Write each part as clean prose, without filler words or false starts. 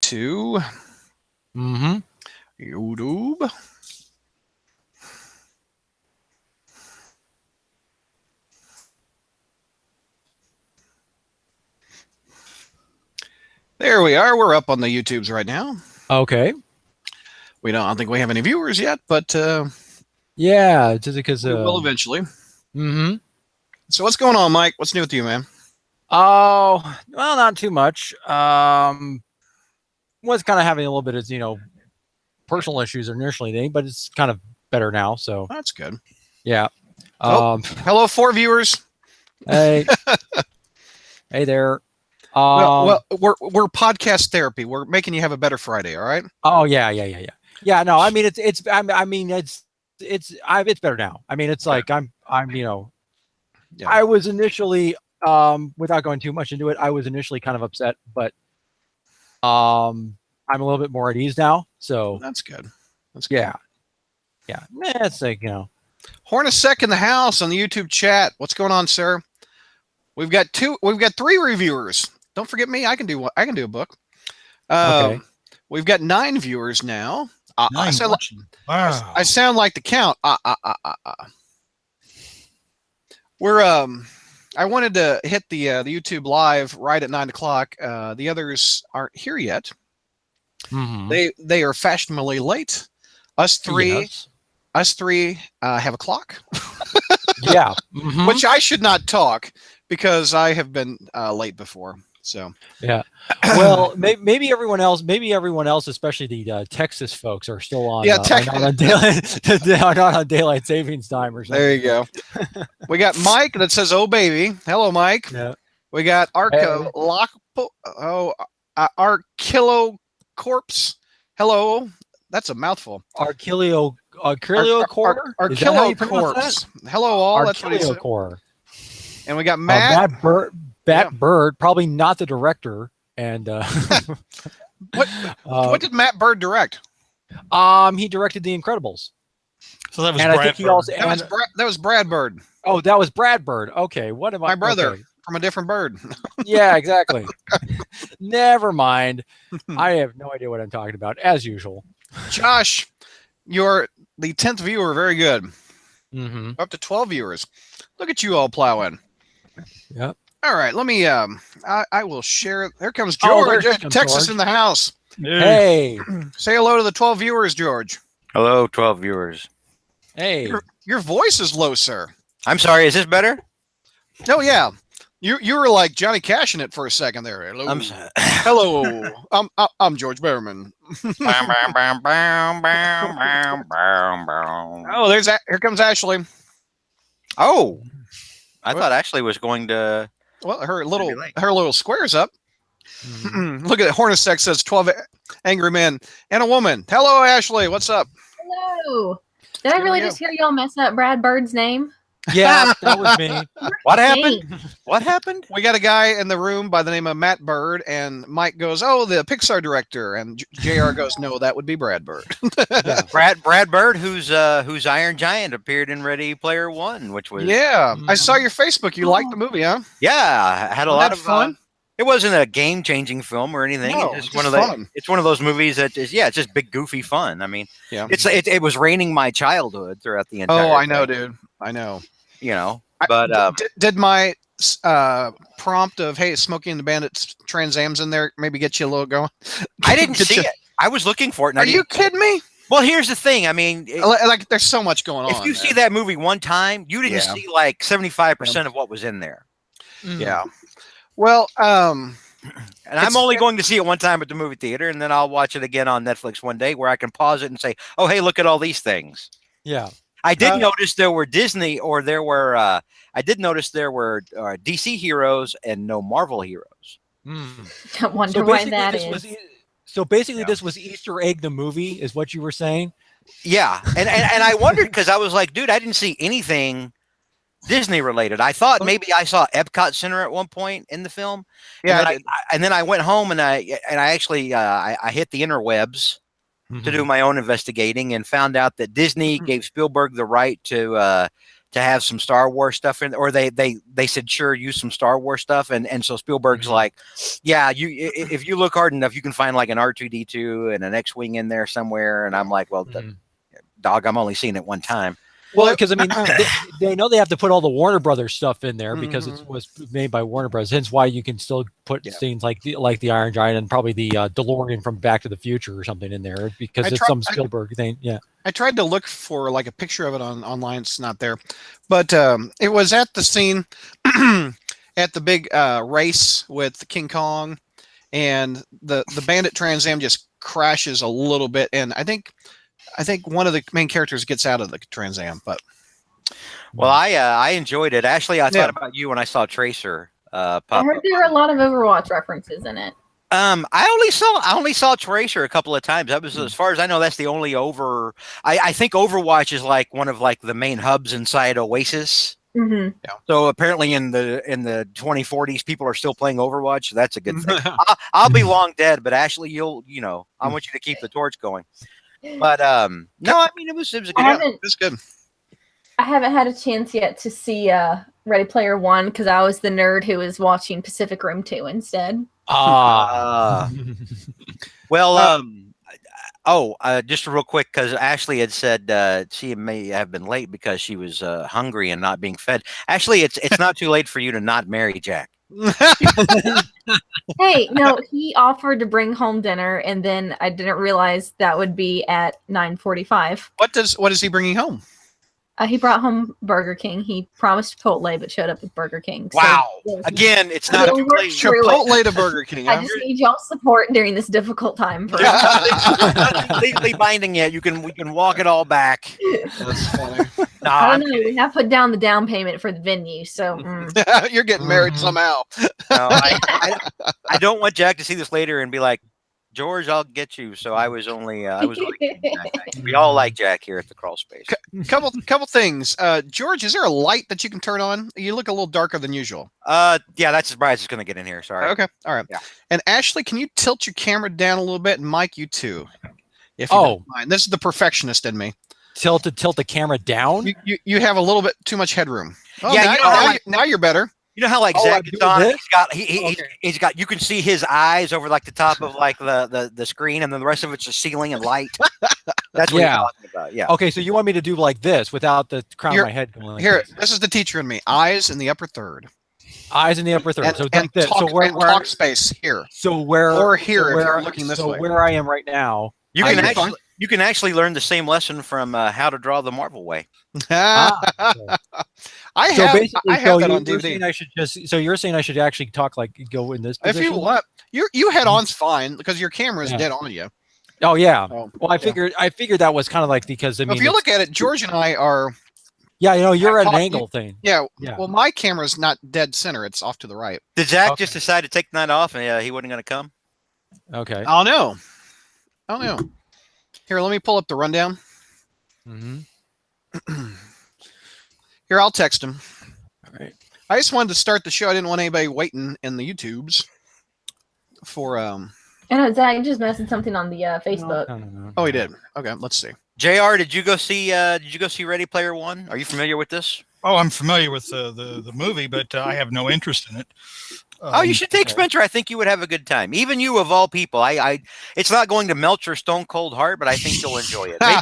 to YouTube. There we are. We're up on the YouTubes right now. Okay. I don't think we have any viewers yet, but yeah, just because we will eventually. Mm-hmm. So what's going on, Mike? What's new with you, man? Oh, well, not too much. Was kind of having a little bit of personal issues initially, but it's kind of better now. So that's good. Yeah. Hello, 4 viewers. Hey. Hey there. Well, we're podcast therapy. We're making you have a better Friday. All right. Oh yeah. No, I mean it's better now. I mean it's like I'm I was initially without going too much into it, I was initially kind of upset, but I'm a little bit more at ease now. So that's good. That's good. Yeah. It's like Hornacek in the house on the YouTube chat. What's going on, sir? We've got 3 reviewers. Don't forget me. I can do a book. Okay. We've got 9 viewers now. I sound like the count. We're I wanted to hit the YouTube live right at 9 o'clock. The others aren't here yet. Mm-hmm. They are fashionably late. Us three have a clock. Yeah. Which I should not talk because I have been late before. So yeah. Well, maybe everyone else, especially the Texas folks, are still on. Yeah, not on daylight savings time or something. There you go. We got Mike that says, "Oh baby." Hello, Mike. Yeah. We got Archilo Corpse. Hello. That's a mouthful. Archilo Core. Corpse. Hello, all. That's what he said. Core. And we got Matt. Bird, probably not the director. And what did Matt Bird direct? He directed The Incredibles. So that was Brad Bird. That was Brad Bird. Oh, that was Brad Bird. Okay, what am I? My brother from a different bird. Yeah, exactly. Never mind. I have no idea what I'm talking about, as usual. Josh, you're the 10th viewer. Very good. Mm-hmm. Up to 12 viewers. Look at you all plowing. Yep. All right, let me. I will share. There comes George, Texas George. In the house. Hey, say hello to the 12 viewers, George. Hello, 12 viewers. Hey, your voice is low, sir. I'm sorry. Is this better? Oh yeah, you were like Johnny Cash in it for a second there. Hello, hello. I'm George Berman. Oh, here comes Ashley. Oh, I thought Ashley was going to. Well, her little square's up. Look at it. Hornacek says 12 angry men and a woman. Hello, Ashley. What's up? Hello. Did I really just hear y'all mess up Brad Bird's name? Yeah, that was me. What happened? What happened? We got a guy in the room by the name of Matt Bird, and Mike goes, "Oh, the Pixar director," and JR goes, "No, that would be Brad Bird." Yeah. Brad Bird, whose Iron Giant appeared in Ready Player One, which was I saw your Facebook. You liked the movie, huh? Yeah, had a lot of fun. It wasn't a game-changing film or anything. No, it's one of those movies that is it's just big goofy fun. I mean, it was raining my childhood throughout the entire. Oh, I know, dude. I know. But did my prompt of "Hey, Smokey and the Bandits Trans Am's in there" maybe get you a little going? I didn't see it. I was looking for it. Are you kidding me? Well, here's the thing. I mean, like there's so much going on. If you see that movie one time, you didn't see like 75% of what was in there. Yeah. Well, and I'm only going to see it one time at the movie theater, and then I'll watch it again on Netflix one day where I can pause it and say, "Oh, hey, look at all these things." Yeah. I did notice there were Disney, or there were. I did notice there were DC heroes and no Marvel heroes. I wonder why that is. So basically, this was Easter Egg the movie, is what you were saying? Yeah, and I wondered because I was like, dude, I didn't see anything Disney related. I thought maybe I saw Epcot Center at one point in the film. Yeah, and then I went home and I actually I hit the interwebs to do my own investigating and found out that Disney gave Spielberg the right to to have some Star Wars stuff in, or they said sure, use some Star Wars stuff, and so Spielberg's like, yeah, if you look hard enough, you can find like an R2D2 and an X-wing in there somewhere, and I'm like, well, dog, I'm only seeing it one time. Well, because I mean, they know they have to put all the Warner Brothers stuff in there because it was made by Warner Brothers. Hence why you can still put things like the Iron Giant and probably the DeLorean from Back to the Future or something in there because it's some Spielberg thing. Yeah, I tried to look for like a picture of it online. It's not there, but it was at the scene at the big race with King Kong, and the Bandit Trans Am just crashes a little bit, and I think one of the main characters gets out of the Trans Am, but well, I enjoyed it. Ashley, I thought about you when I saw Tracer pop I heard up. there were a lot of Overwatch references in it. I only saw Tracer a couple of times. That was, as far as I know, that's the only I think Overwatch is like one of like the main hubs inside Oasis. Mm-hmm. Yeah. So apparently in the 2040s, people are still playing Overwatch. So that's a good thing. I'll be long dead, but Ashley, I want you to keep the torch going. But no, I mean it was a good. It was good. I haven't had a chance yet to see Ready Player One because I was the nerd who was watching Pacific Rim 2 instead. Well, just real quick, because Ashley had said she may have been late because she was hungry and not being fed. Ashley, it's not too late for you to not marry Jack. Hey, no, he offered to bring home dinner, and then I didn't realize that would be at 9:45. What is he bringing home? He brought home Burger King. He promised Chipotle, but showed up with Burger King. Wow! So, again, it's not too late. Chipotle to Burger King. I just need y'all's support during this difficult time. For not completely binding yet. We can walk it all back. That's funny. I don't know. We have put down the down payment for the venue, so you're getting married somehow. No, I don't want Jack to see this later and be like, George, I'll get you. So I was only we all like Jack here at the Crawlspace. Couple things. George, is there a light that you can turn on? You look a little darker than usual. Yeah, that's as bright as it's gonna get in here. Sorry. Okay. All right. Yeah. And Ashley, can you tilt your camera down a little bit? And Mike, you too. If you don't mind. This is the perfectionist in me. Tilt the camera down. You have a little bit too much headroom. Oh, yeah, now you're better. You know how like Zach gets on, he's got you can see his eyes over like the top of like the screen, and then the rest of it's just ceiling and light. That's what you're talking about. Yeah. Okay, so you want me to do like this without the crown of my head going like here? This is the teacher in me. Eyes in the upper third. Eyes in the upper third. And, so like this. So where talk space here. So where or here so if where, you're looking this way. So where I am right now. You can actually learn the same lesson from How to Draw the Marvel Way. I have that on DVD. So you're saying I should actually talk like go in this position? If you want, you head on's fine because your camera is dead on you. Oh yeah. Well, I figured that was kind of like because I mean, if you look at it, George and I are. Yeah, you're at an angle thing. Yeah. Well, my camera's not dead center; it's off to the right. Did Zach just decide to take the night off and he wasn't going to come? Okay. I don't know. Here, let me pull up the rundown. Here, I'll text him. All right. I just wanted to start the show. I didn't want anybody waiting in the YouTubes for I know Zach just messaged something on the Facebook. No. Oh, he did. Okay, let's see. JR, did you go see Ready Player One? Are you familiar with this? Oh, I'm familiar with the movie, but I have no interest in it. You should take Spencer. I think you would have a good time. Even you, of all people. It's not going to melt your stone cold heart, but I think you'll enjoy it. I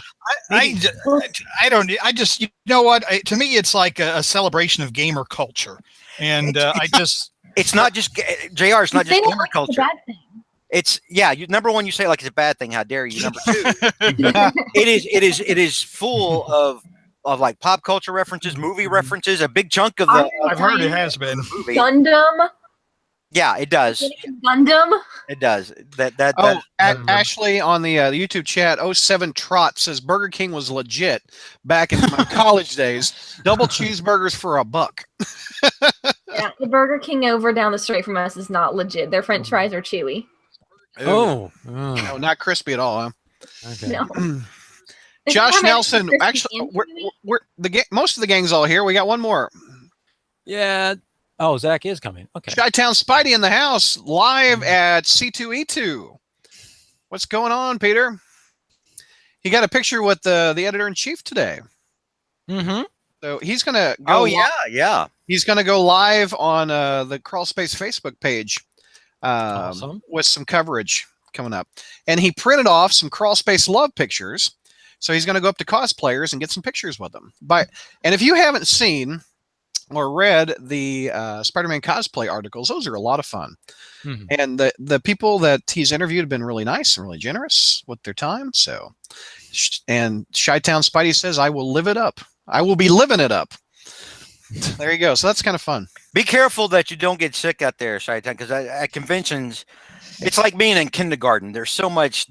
don't. I just, you know what? To me, it's like a celebration of gamer culture, and It's not just JR. It's not just gamer like culture. It's a bad thing. It's number one, you say like it's a bad thing. How dare you? Number two, it is full of like pop culture references, movie references. A big chunk of the I've heard it has been movie. Gundam. Yeah, it does. Gundam. It does. Ashley on the YouTube chat, 07 Trot says Burger King was legit back in my college days. Double cheeseburgers for $1. Yeah, the Burger King over down the street from us is not legit. Their French fries are chewy. No, not crispy at all. Huh? Okay. No. Josh Nelson, actually, we're most of the gang's all here. We got one more. Yeah. Oh, Zach is coming. Okay. Chi-Town Spidey in the house, live at C2E2. What's going on, Peter? He got a picture with the editor-in-chief today. Mm-hmm. So he's gonna go. Oh yeah. He's gonna go live on the Crawlspace Facebook page Awesome. with some coverage coming up. And he printed off some Crawlspace love pictures. So he's gonna go up to cosplayers and get some pictures with them. And if you haven't seen or read the Spider-Man cosplay articles, those are a lot of fun. Mhm. And the people that he's interviewed have been really nice and really generous with their time. So, and Chi-Town Spidey says, "I will live it up. I will be living it up." There you go. So that's kind of fun. Be careful that you don't get sick out there, Shaitan, because at conventions, it's like being in kindergarten. There's so much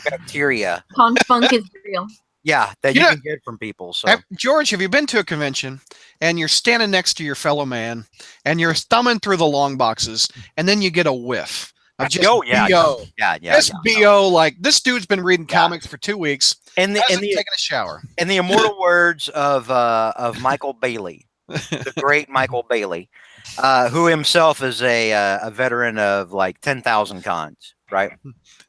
bacteria. Con funk is real. Yeah, that you can get from people. So George, have you been to a convention and you're standing next to your fellow man and you're thumbing through the long boxes and then you get a whiff of just BO? Yeah. Just BO, like this dude's been reading comics for 2 weeks and taking a shower. In the immortal words of Michael Bailey, the great Michael Bailey, who himself is a veteran of like 10,000 cons, right?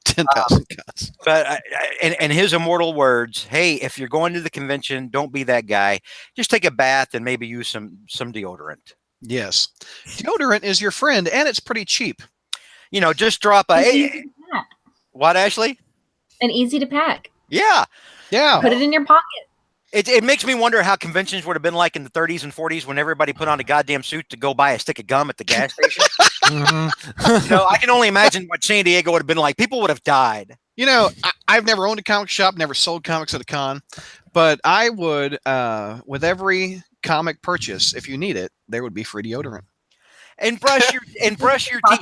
10,000 cuts. But in his immortal words, hey, if you're going to the convention, don't be that guy. Just take a bath and maybe use some deodorant. Yes. Deodorant is your friend, and it's pretty cheap. You know, just drop what, Ashley? And easy to pack. Yeah. Put it in your pocket. It makes me wonder how conventions would have been like in the 30s and 40s when everybody put on a goddamn suit to go buy a stick of gum at the gas station. I can only imagine what San Diego would have been like. People would have died. You know, I've never owned a comic shop, never sold comics at a con, but I would, with every comic purchase, if you need it, there would be free deodorant. And brush your teeth.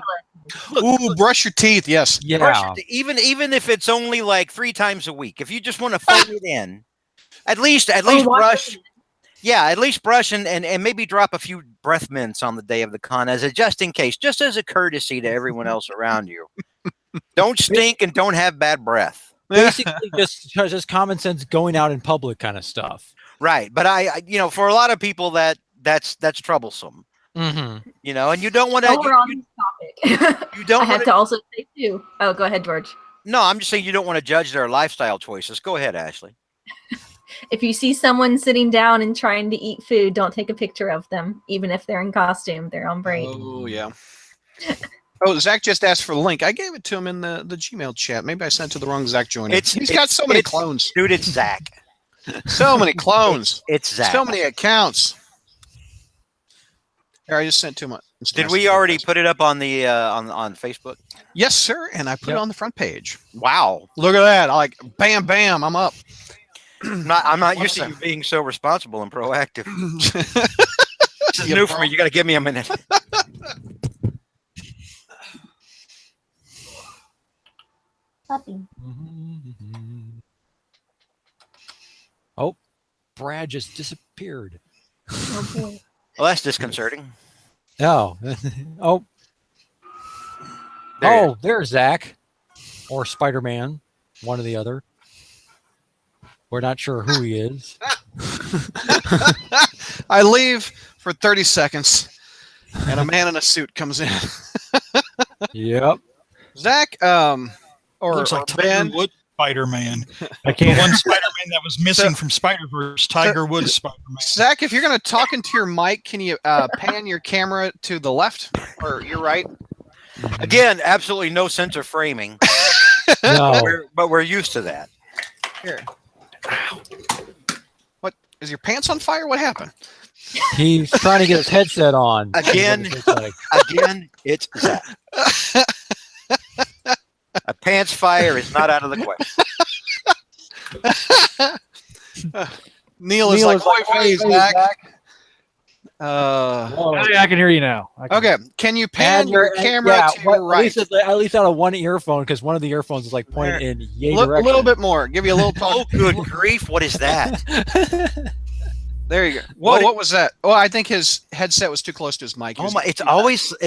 Ooh, brush your teeth. Yes. Yeah. Even if it's only like 3 times a week, if you just want to fold it in. At least brush. Yeah, at least brush and maybe drop a few breath mints on the day of the con as a just in case, just as a courtesy to everyone else around you. Don't stink and don't have bad breath. Basically, just common sense going out in public kind of stuff. Right, but I for a lot of people that's troublesome. Mm-hmm. You know, and you don't want to. We're on this topic. You don't. I have to also say too. Oh, go ahead, George. No, I'm just saying you don't want to judge their lifestyle choices. Go ahead, Ashley. If you see someone sitting down and trying to eat food, don't take a picture of them, even if they're in costume. They're on break. Oh, yeah. Oh, Zach just asked for the link. I gave it to him in the Gmail chat. Maybe I sent it to the wrong Zach Joyner. He's got so many clones. Dude, it's Zach. So many clones. It's Zach. So many accounts. Here, I just sent too much. Did we already put it up on the on Facebook? Yes, sir. And I put it on the front page. Wow. Look at that. I like bam, bam. I'm up. I'm not used to you being so responsible and proactive. This is new for me. You got to give me a minute. Puppy. Oh, Brad just disappeared. Oh boy. Well, that's disconcerting. Oh, there's Zach or Spider-Man, one or the other. We're not sure who he is. I leave for 30 seconds, and a man in a suit comes in. Yep. Zach, Looks like Ben. Tiger Woods Spider-Man. I The can't. one Spider-Man that was missing from Spider-Verse, Tiger Woods Spider-Man. Zach, if you're going to talk into your mic, can you pan your camera to the left or your right? Again, absolutely no sense of framing. No. But we're used to that. Here. What? Is your pants on fire? What happened? He's trying to get his headset on. Again. Again, it's Zach. A pants fire is not out of the question. Neil is like, hey, Zach. I can hear you now. Okay, can you pan your camera to your right? At least out of one earphone, because one of the earphones is like pointed in yay direction. A little bit more. Give you a little talk. Oh, good grief! What is that? There you go. Whoa, what was that? Oh, I think his headset was too close to his mic. Oh my! It's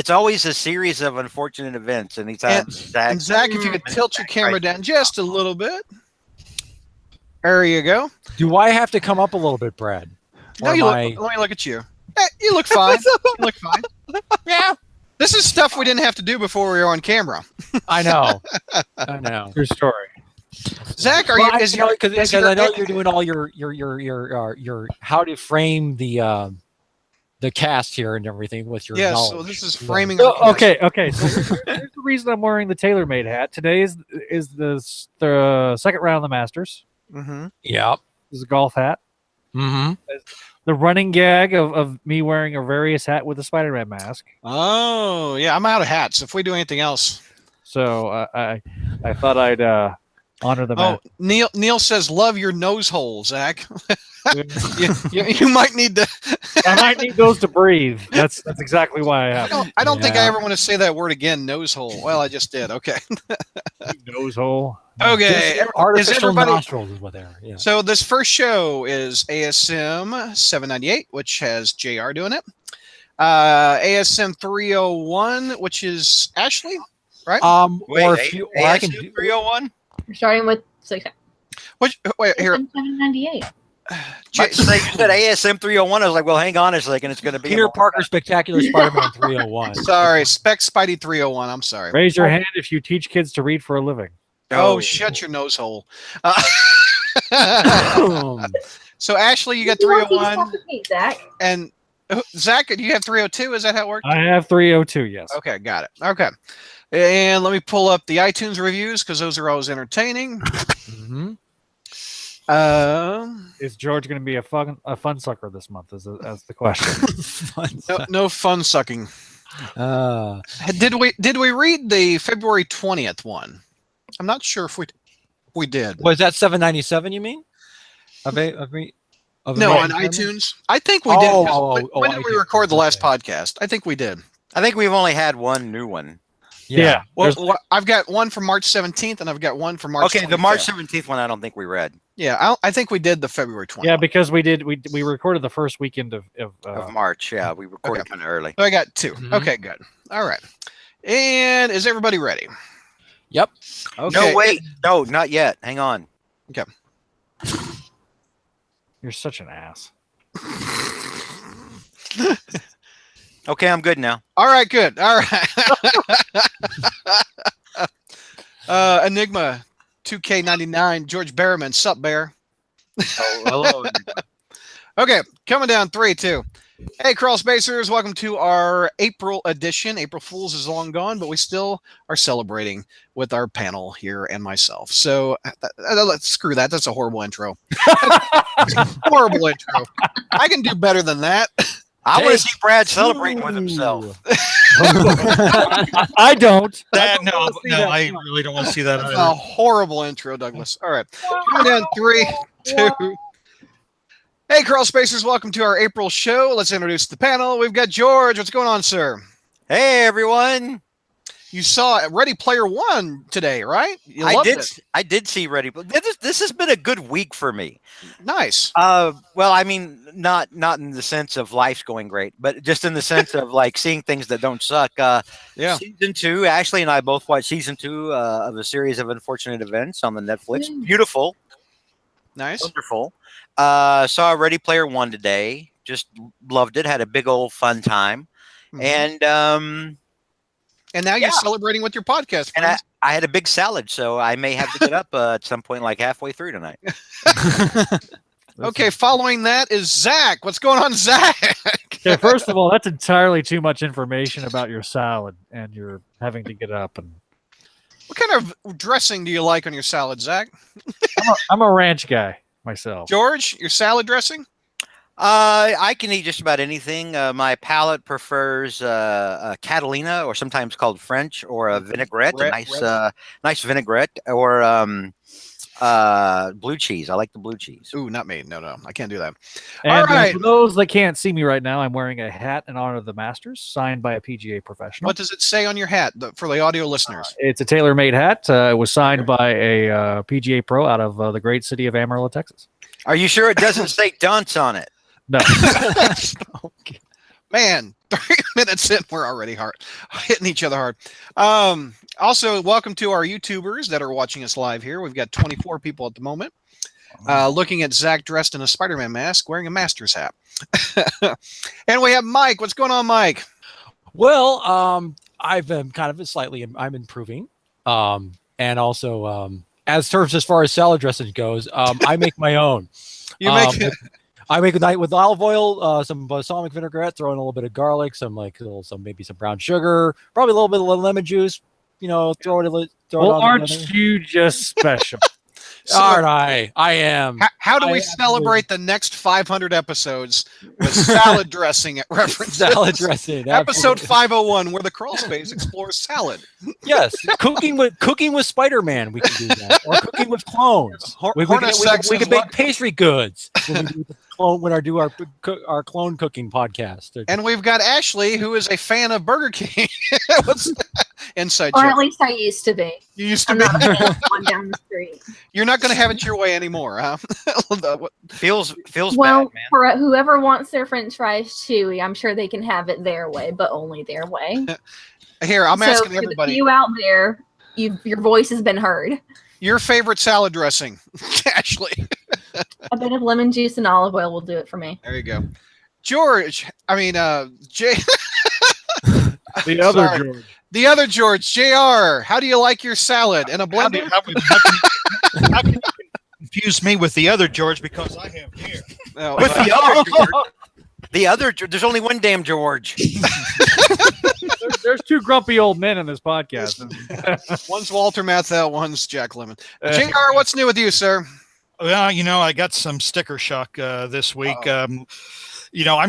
always a series of unfortunate events. Anytime, and Zach, if you could tilt your camera down just a little bit. There you go. Do I have to come up a little bit, Brad? No, let me look at you. You look fine. You look fine. Yeah. This is stuff we didn't have to do before we were on camera. I know. I know. True story. Zach, are Well, you? Is because I know you're doing all your how to frame the cast here and everything with your Yes, knowledge. so this is framing. So, our cast. okay. So here's the reason I'm wearing the TaylorMade hat. Today is the second round of the Masters. Mm-hmm. Yep. This is a golf hat. Mm-hmm. The running gag of me wearing a various hat with a Spider-Man mask. Oh, yeah, I'm out of hats. If we do anything else. So I thought I'd honor the Oh, mask. Neil says, "Love your nose hole, Zach." you might need to. I might need those to breathe. That's exactly why I have them. I don't think I ever want to say that word again. Nose hole. Well, I just did. Okay. Nose hole. Okay. Is Artificial everybody? nostrils is what they are. Yeah. So this first show is ASM 798, which has JR doing it. ASM 301, which is Ashley, right? Wait, or if you, or I can ASM do, 301? We're starting with 6. Wait, here. 798. But you said ASM 301. I was like, well, hang on a second. It's going to be Peter Parker Spectacular Spider-Man 301. Sorry, Spec Spidey 301. I'm sorry. Raise your hand if you teach kids to read for a living. Oh, shut your nose hole. So Ashley, you got You want to 301, suffocate, Zach? and Zach, do you have 302? Is that how it works? I have 302. Yes. Okay, got it. Okay, and let me pull up the iTunes reviews because those are always entertaining. Mm-hmm. Is George going to be a fun sucker this month? As the question. No fun sucking. Did we read the February 20th one? I'm not sure if we did. Was that 797? You mean? Of No, on iTunes. I think we did. When did we record the last podcast? I think we did. I think we've only had one new one. Yeah. Well, I've got one from March 17th, and I've got one from March. Okay, the March 17th one I don't think we read. Yeah, I think we did the February 20th. Yeah, because we recorded the first weekend of March. Yeah, we recorded kind of early. So I got 2. Mhm. Okay, good. All right. And is everybody ready? Yep. Okay. No, wait. No, not yet. Hang on. You're such an ass. Okay, I'm good now. All right, good. All right. Enigma 2K99, George Behrman, sup, Bear? Oh, hello. Okay, coming down 3, 2. Hey, Crawlspacers, welcome to our April edition. April Fools is long gone, but we still are celebrating with our panel here and myself. So let's screw that. That's a horrible intro. Horrible intro. I can do better than that. I want to see Brad celebrating with himself. I don't. I really don't want to see that. That's a horrible intro, Douglas. All right. Coming down 3, 2. Hey, Crawlspacers, welcome to our April show. Let's introduce the panel. We've got George. What's going on, sir? Hey, everyone. You saw Ready Player One today, right? You loved it. I did see Ready. This has been a good week for me. Nice. Well, I mean, not in the sense of life's going great, but just in the sense of like seeing things that don't suck. Yeah. Season 2, Ashley and I both watched season 2 of a series of unfortunate events on the Netflix. Beautiful. Nice. Wonderful. Saw Ready Player One today. Just loved it. Had a big old fun time. Mhm. And now you're celebrating with your podcast, And friends. I had a big salad, so I may have to get up at some point, like halfway through tonight. Okay, following that is Zach. What's going on, Zach? Okay, first of all, that's entirely too much information about your salad, and you're having to get up. And What kind of dressing do you like on your salad, Zach? I'm a ranch guy myself. George, your salad dressing? I can eat just about anything. My palate prefers a Catalina, or sometimes called French, or a vinaigrette, nice vinaigrette, or blue cheese. I like the blue cheese. Ooh, not me. No, I can't do that. And All right. for those that can't see me right now, I'm wearing a hat in honor of the Masters, signed by a PGA professional. What does it say on your hat for the audio listeners? It's a tailor-made hat. It was signed by a PGA pro out of the great city of Amarillo, Texas. Are you sure it doesn't say dunce on it? No. Man, 3 minutes in, we're already hitting each other hard. Also, welcome to our YouTubers that are watching us live here. We've got 24 people at the moment. Looking at Zach dressed in a Spider-Man mask, wearing a Masters hat. And we have Mike. What's going on, Mike? Well, I've been I'm improving. And also, as terms as far as salad dressing goes, I make my own. You make it. I make it with olive oil, some balsamic vinaigrette, throw in a little bit of garlic, maybe some brown sugar, probably a little bit of lemon juice. Throw it on. Aren't you just special? Aren't I? I am. How do we celebrate the next 500 episodes with salad dressing at reference? Salad dressing. Episode 501, where the Crawlspace explores salad. Yes, cooking with Spider-Man. We can do that, or cooking with clones. We can bake pastry goods when I do our clone cooking podcast. And we've got Ashley, who is a fan of Burger King. What's inside Or joke? at least I used to be. You used to I'm be. not a fan of one down the street. You're not going to have it your way anymore, huh? Feels Well, bad, man. for whoever wants their French fries chewy, I'm sure they can have it their way, but only their way. Here, I'm asking for everybody. the few out there, your voice has been heard. Your favorite salad dressing, Ashley. A bit of lemon juice and olive oil will do it for me. There you go. George, Jay. The other Sorry. George. The other George, JR. How do you like your salad? In a How blender? how can you confuse me with the other George because I have hair? No, With the other George. The other, there's only one damn George. There's two grumpy old men in this podcast. one's Walter Matthau, one's Jack Lemmon. JR, what's new with you, sir? Well, I got some sticker shock this week. I'm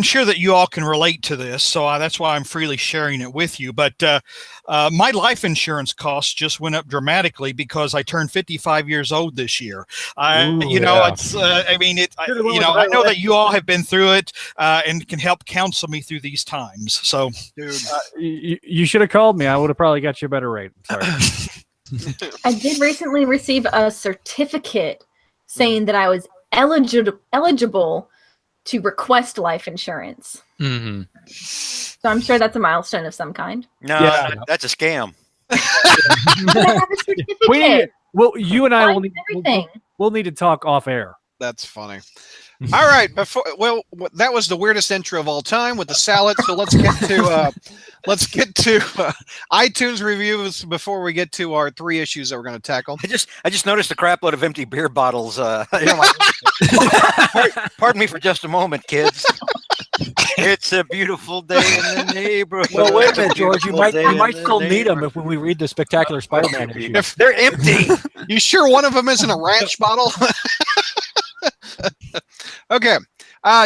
sure that you all can relate to this, so that's why I'm freely sharing it with you. But my life insurance costs just went up dramatically because I turned 55 years old this year. I know that you all have been through it and can help counsel me through these times. So, Dude. You should have called me. I would have probably got you a better rate. Sorry. I did recently receive a certificate saying that I was eligible to request life insurance. Mm-hmm. So I'm sure that's a milestone of some kind. No, Yeah. that's a scam. But I have a certificate. You and I will Signs everything. we'll need to talk off air. That's funny. All right, that was the weirdest intro of all time with the salad. So let's get to iTunes reviews before we get to our 3 issues that we're going to tackle. I just noticed a crap load of empty beer bottles. Pardon me for just a moment, kids. It's a beautiful day in the neighborhood. Well, wait It's a minute, George. You might beautiful day still in the need them neighborhood. when we read the Spectacular Spider-Man issue. If They're empty. you sure one of them isn't a ranch bottle? Okay.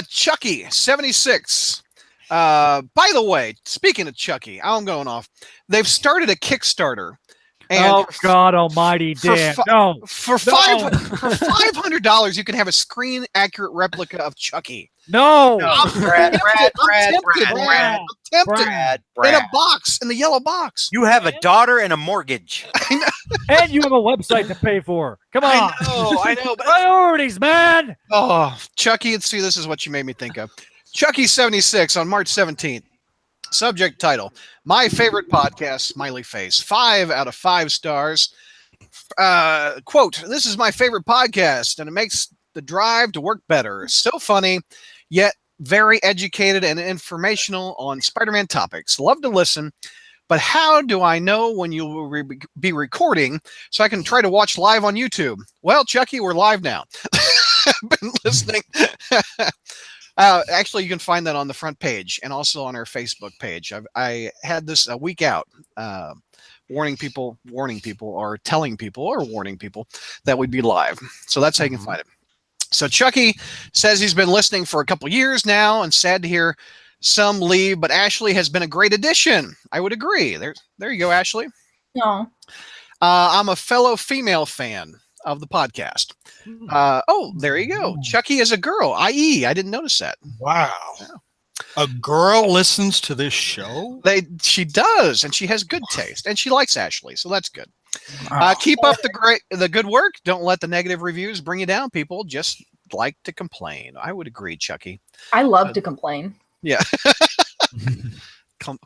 Chucky 76. By the way, speaking of Chucky, I'm going off. They've started a Kickstarter. And Oh God Almighty, Dan! No, for $500, you can have a screen accurate replica of Chucky. no. Brad, Tempted. In a box, in the yellow box. You have a daughter and a mortgage. And you have a website to pay for. Come on, I know. But priorities, man. oh, Chucky, see, this is what you made me think of. Chucky 76 on March 17th. Subject title: My favorite podcast, smiley face. 5 out of 5 stars. Quote: This is my favorite podcast, and it makes the drive to work better. So funny, yet very educated and informational on Spider-Man topics. Love to listen, but how do I know when you will be recording so I can try to watch live on YouTube? Well, Chucky, we're live now. Been listening. Actually, you can find that on the front page and also on our Facebook page. I had this a week out, warning people, or telling people, or warning people that we'd be live. So that's how you can find it. So Chucky says he's been listening for a couple years now, and sad to hear some leave, but Ashley has been a great addition. I would agree. There you go, Ashley. No. I'm a fellow female fan of the podcast. There you go. Chucky is a girl, i.e. I didn't notice that. Wow. Yeah. A girl listens to this show? She does, and she has good taste, and she likes Ashley, so that's good. Keep up the good work. Don't let the negative reviews bring you down. People just like to complain. I would agree, Chucky. I love to complain. Yeah.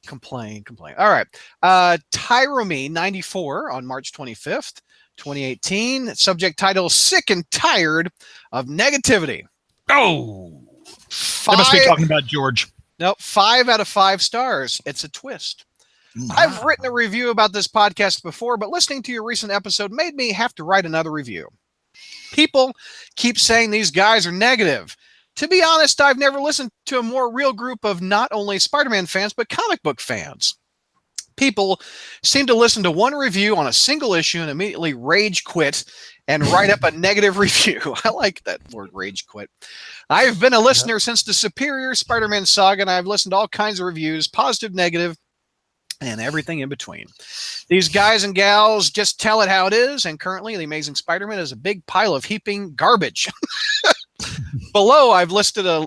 Complain. All right. Tyrome 94 on March 25th, 2018. Subject title: Sick and Tired of Negativity. Oh. They must be talking about George. Nope. 5 out of 5 stars. It's a twist. I've written a review about this podcast before, but listening to your recent episode made me have to write another review. People keep saying these guys are negative. To be honest, I've never listened to a more real group of not only Spider-Man fans, but comic book fans. People seem to listen to one review on a single issue and immediately rage quit and write up a negative review. I like that word, rage quit. I've been a listener since the Superior Spider-Man saga, and I've listened to all kinds of reviews, positive, negative, and everything in between. These guys and gals just tell it how it is, and currently The Amazing Spider-Man is a big pile of heaping garbage. Below, I've listed a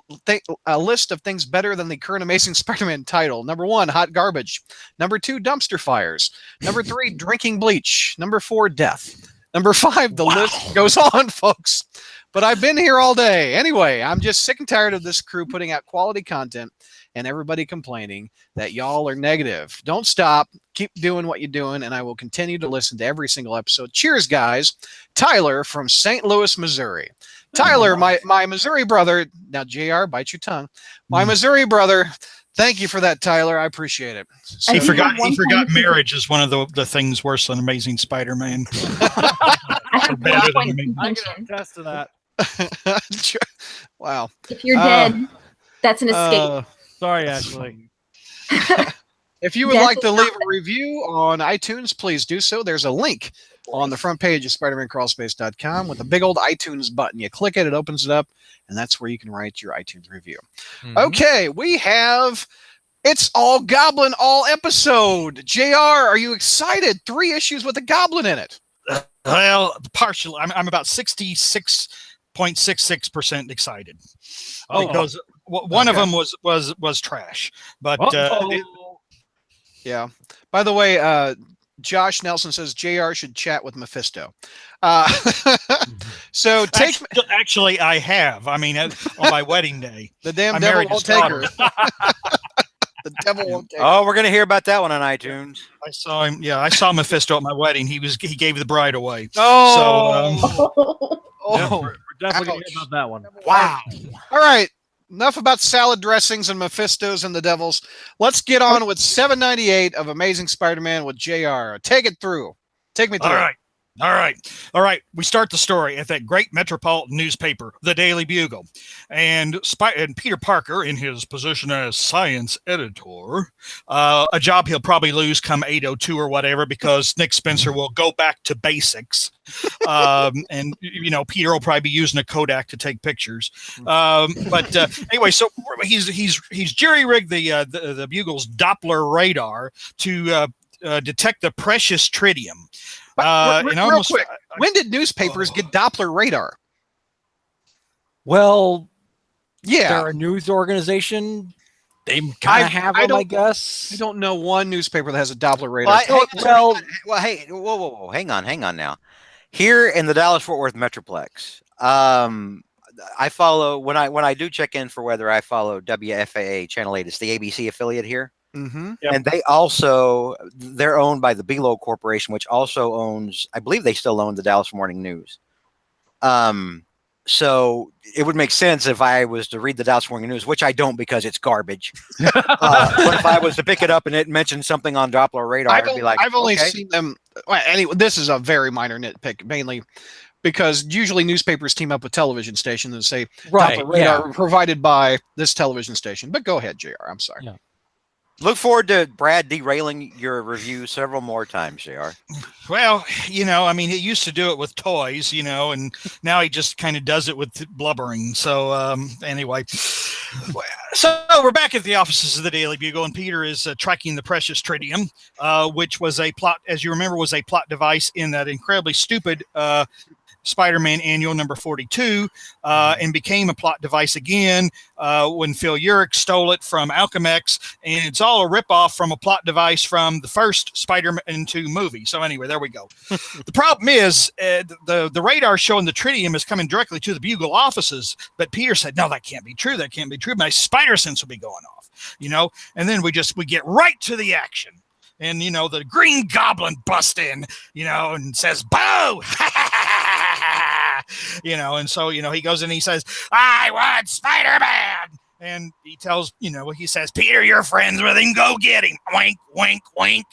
list of things better than the current Amazing Spider-Man title. Number 1, hot garbage. Number 2, dumpster fires. Number 3, drinking bleach. Number 4, death. Number 5, the list goes on, folks. But I've been here all day. Anyway, I'm just sick and tired of this crew putting out quality content and everybody complaining that y'all are negative. Don't stop. Keep doing what you're doing, and I will continue to listen to every single episode. Cheers, guys. Tyler from St. Louis, Missouri. Tyler, my Missouri brother. Now, JR, bite your tongue. My Missouri brother. Thank you for that, Tyler. I appreciate it. He forgot marriage is one of the things worse than Amazing Spider-Man. I have one point of I contention. can attest to that. Wow. If you're dead, that's an escape. Sorry, Ashley. If you would like to leave a review on iTunes, please do so. There's a link on the front page of SpidermanCrawlspace.com with a big old iTunes button. You click it, it opens it up, and that's where you can write your iTunes review. Okay, we have It's All Goblin All episode. JR, are you excited? 3 issues with a goblin in it. Well, partially. I'm about 66.66% excited because one of them was trash. But yeah. By the way, Josh Nelson says JR should chat with Mephisto. So actually, I have. I mean, on my wedding day, the damn devil won't take her. The devil won't take her. Oh, we're gonna hear about that one on iTunes. I saw him. Yeah, I saw Mephisto at my wedding. He gave the bride away. Oh, We're definitely going to hear about that one. Wow. All right. Enough about salad dressings and Mephistos and the devils. Let's get on with 798 of Amazing Spider-Man with JR. Take it through. Take me through. All right. We start the story at that great metropolitan newspaper, the Daily Bugle. And Peter Parker, in his position as science editor, a job he'll probably lose come 802 or whatever, because Nick Spencer will go back to basics. And, Peter will probably be using a Kodak to take pictures. But anyway, so he's jury-rigged the Bugle's Doppler radar to detect the precious tritium. Real quick, when did newspapers get Doppler radar? Well, yeah, they're a news organization. They kind of have them, I guess. I don't know one newspaper that has a Doppler radar. Hey, whoa, hang on now. Here in the Dallas-Fort Worth Metroplex, I follow when I do check in for weather. I follow WFAA Channel 8. It's the ABC affiliate here. Mm-hmm. Yep. And they're owned by the Belo Corporation, which also owns, I believe they still own the Dallas Morning News. So it would make sense if I was to read the Dallas Morning News, which I don't because it's garbage. But if I was to pick it up and it mentioned something on Doppler radar, I'd be like, I've only seen them. Well, anyway, this is a very minor nitpick, mainly because usually newspapers team up with television stations and say Doppler radar provided by this television station. But go ahead, JR. I'm sorry. Yeah. Look forward to Brad derailing your review several more times, JR. Well, it used to do it with toys, and now he just kind of does it with blubbering. So anyway, so we're back at the offices of the Daily Bugle, and Peter is tracking the precious tritium, which was a plot, as you remember, was a plot device in that incredibly stupid Spider-Man Annual number 42, and became a plot device again when Phil Urich stole it from Alchemex, and it's all a ripoff from a plot device from the first Spider-Man 2 movie. So anyway, there we go. The problem is the radar showing the tritium is coming directly to the Bugle offices, but Peter said, no, that can't be true. That can't be true. My spider sense will be going off, and then we get right to the action. And, the Green Goblin busts in, and says, boo! And so, he goes and he says, I want Spider-Man! And he tells, he says, Peter, you're friends with him. Go get him. Wink, wink, wink.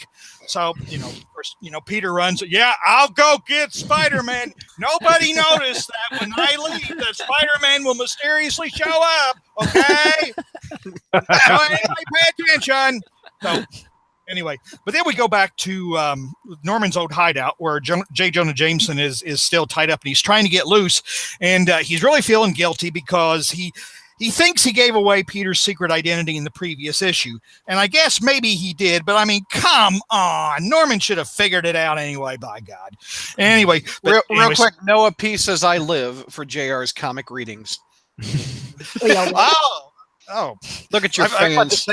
So, of course, Peter runs. Yeah, I'll go get Spider-Man. Nobody noticed that when I leave, that Spider-Man will mysteriously show up. Okay? So anyway, pay attention. So anyway, but then we go back to Norman's old hideout where J. Jonah Jameson is still tied up and he's trying to get loose. And he's really feeling guilty because he thinks he gave away Peter's secret identity in the previous issue. And I guess maybe he did, but I mean, come on. Norman should have figured it out anyway, by God. Anyway. Real quick, Noah P. says I live for JR's comic readings. Oh, look at your fans.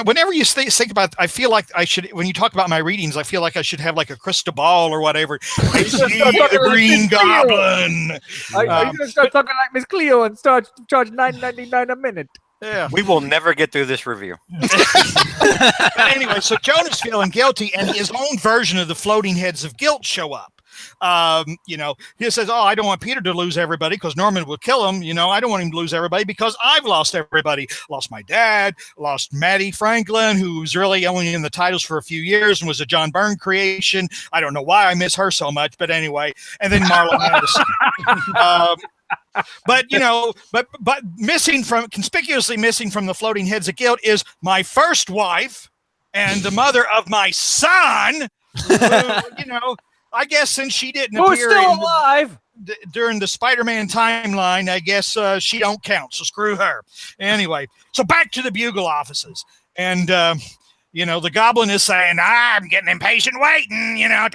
Whenever you think about, I feel like I should, when you talk about my readings, I feel like I should have like a crystal ball or whatever. I see the Green Goblin. Are you going to start talking like Miss Cleo and start charge $9.99 a minute? Yeah. We will never get through this review. But anyway, so Jonah's feeling guilty and his own version of the floating heads of guilt show up. He says, I don't want Peter to lose everybody because Norman will kill him. I don't want him to lose everybody because I've lost everybody. Lost my dad, lost Maddie Franklin, who's really only in the titles for a few years and was a John Byrne creation. I don't know why I miss her so much, but anyway. And then Marla Madison. But conspicuously missing from the floating heads of guilt is my first wife and the mother of my son, who, I guess since she didn't appear alive during the Spider-Man timeline, I guess she don't count. So screw her. Anyway, so back to the Bugle offices. And, the Goblin is saying, I'm getting impatient waiting, and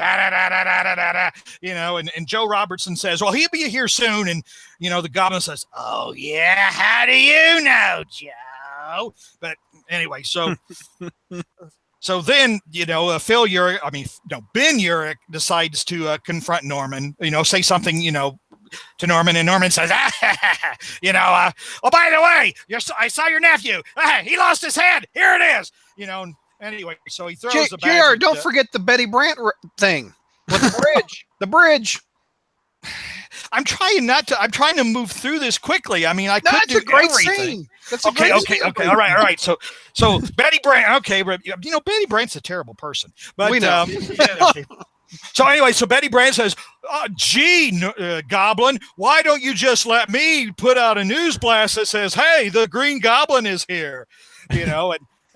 Joe Robertson says, well, he'll be here soon. And, the Goblin says, oh, yeah, how do you know, Joe? But anyway, so... So then, Ben Urich decides to confront Norman, say something, to Norman, and Norman says, oh, by the way, I saw your nephew. He lost his head. Here it is. Anyway, so he throws the JR, don't forget the Betty Brant thing with the bridge. The bridge. I'm trying to move through this quickly. I mean, That's could do a great everything. scene. That's a great scene. Okay. All right. So Betty Brant. Okay, Betty Brant's a terrible person, but we know. Okay. So anyway, so Betty Brant says, Goblin, why don't you just let me put out a news blast that says, hey, the Green Goblin is here,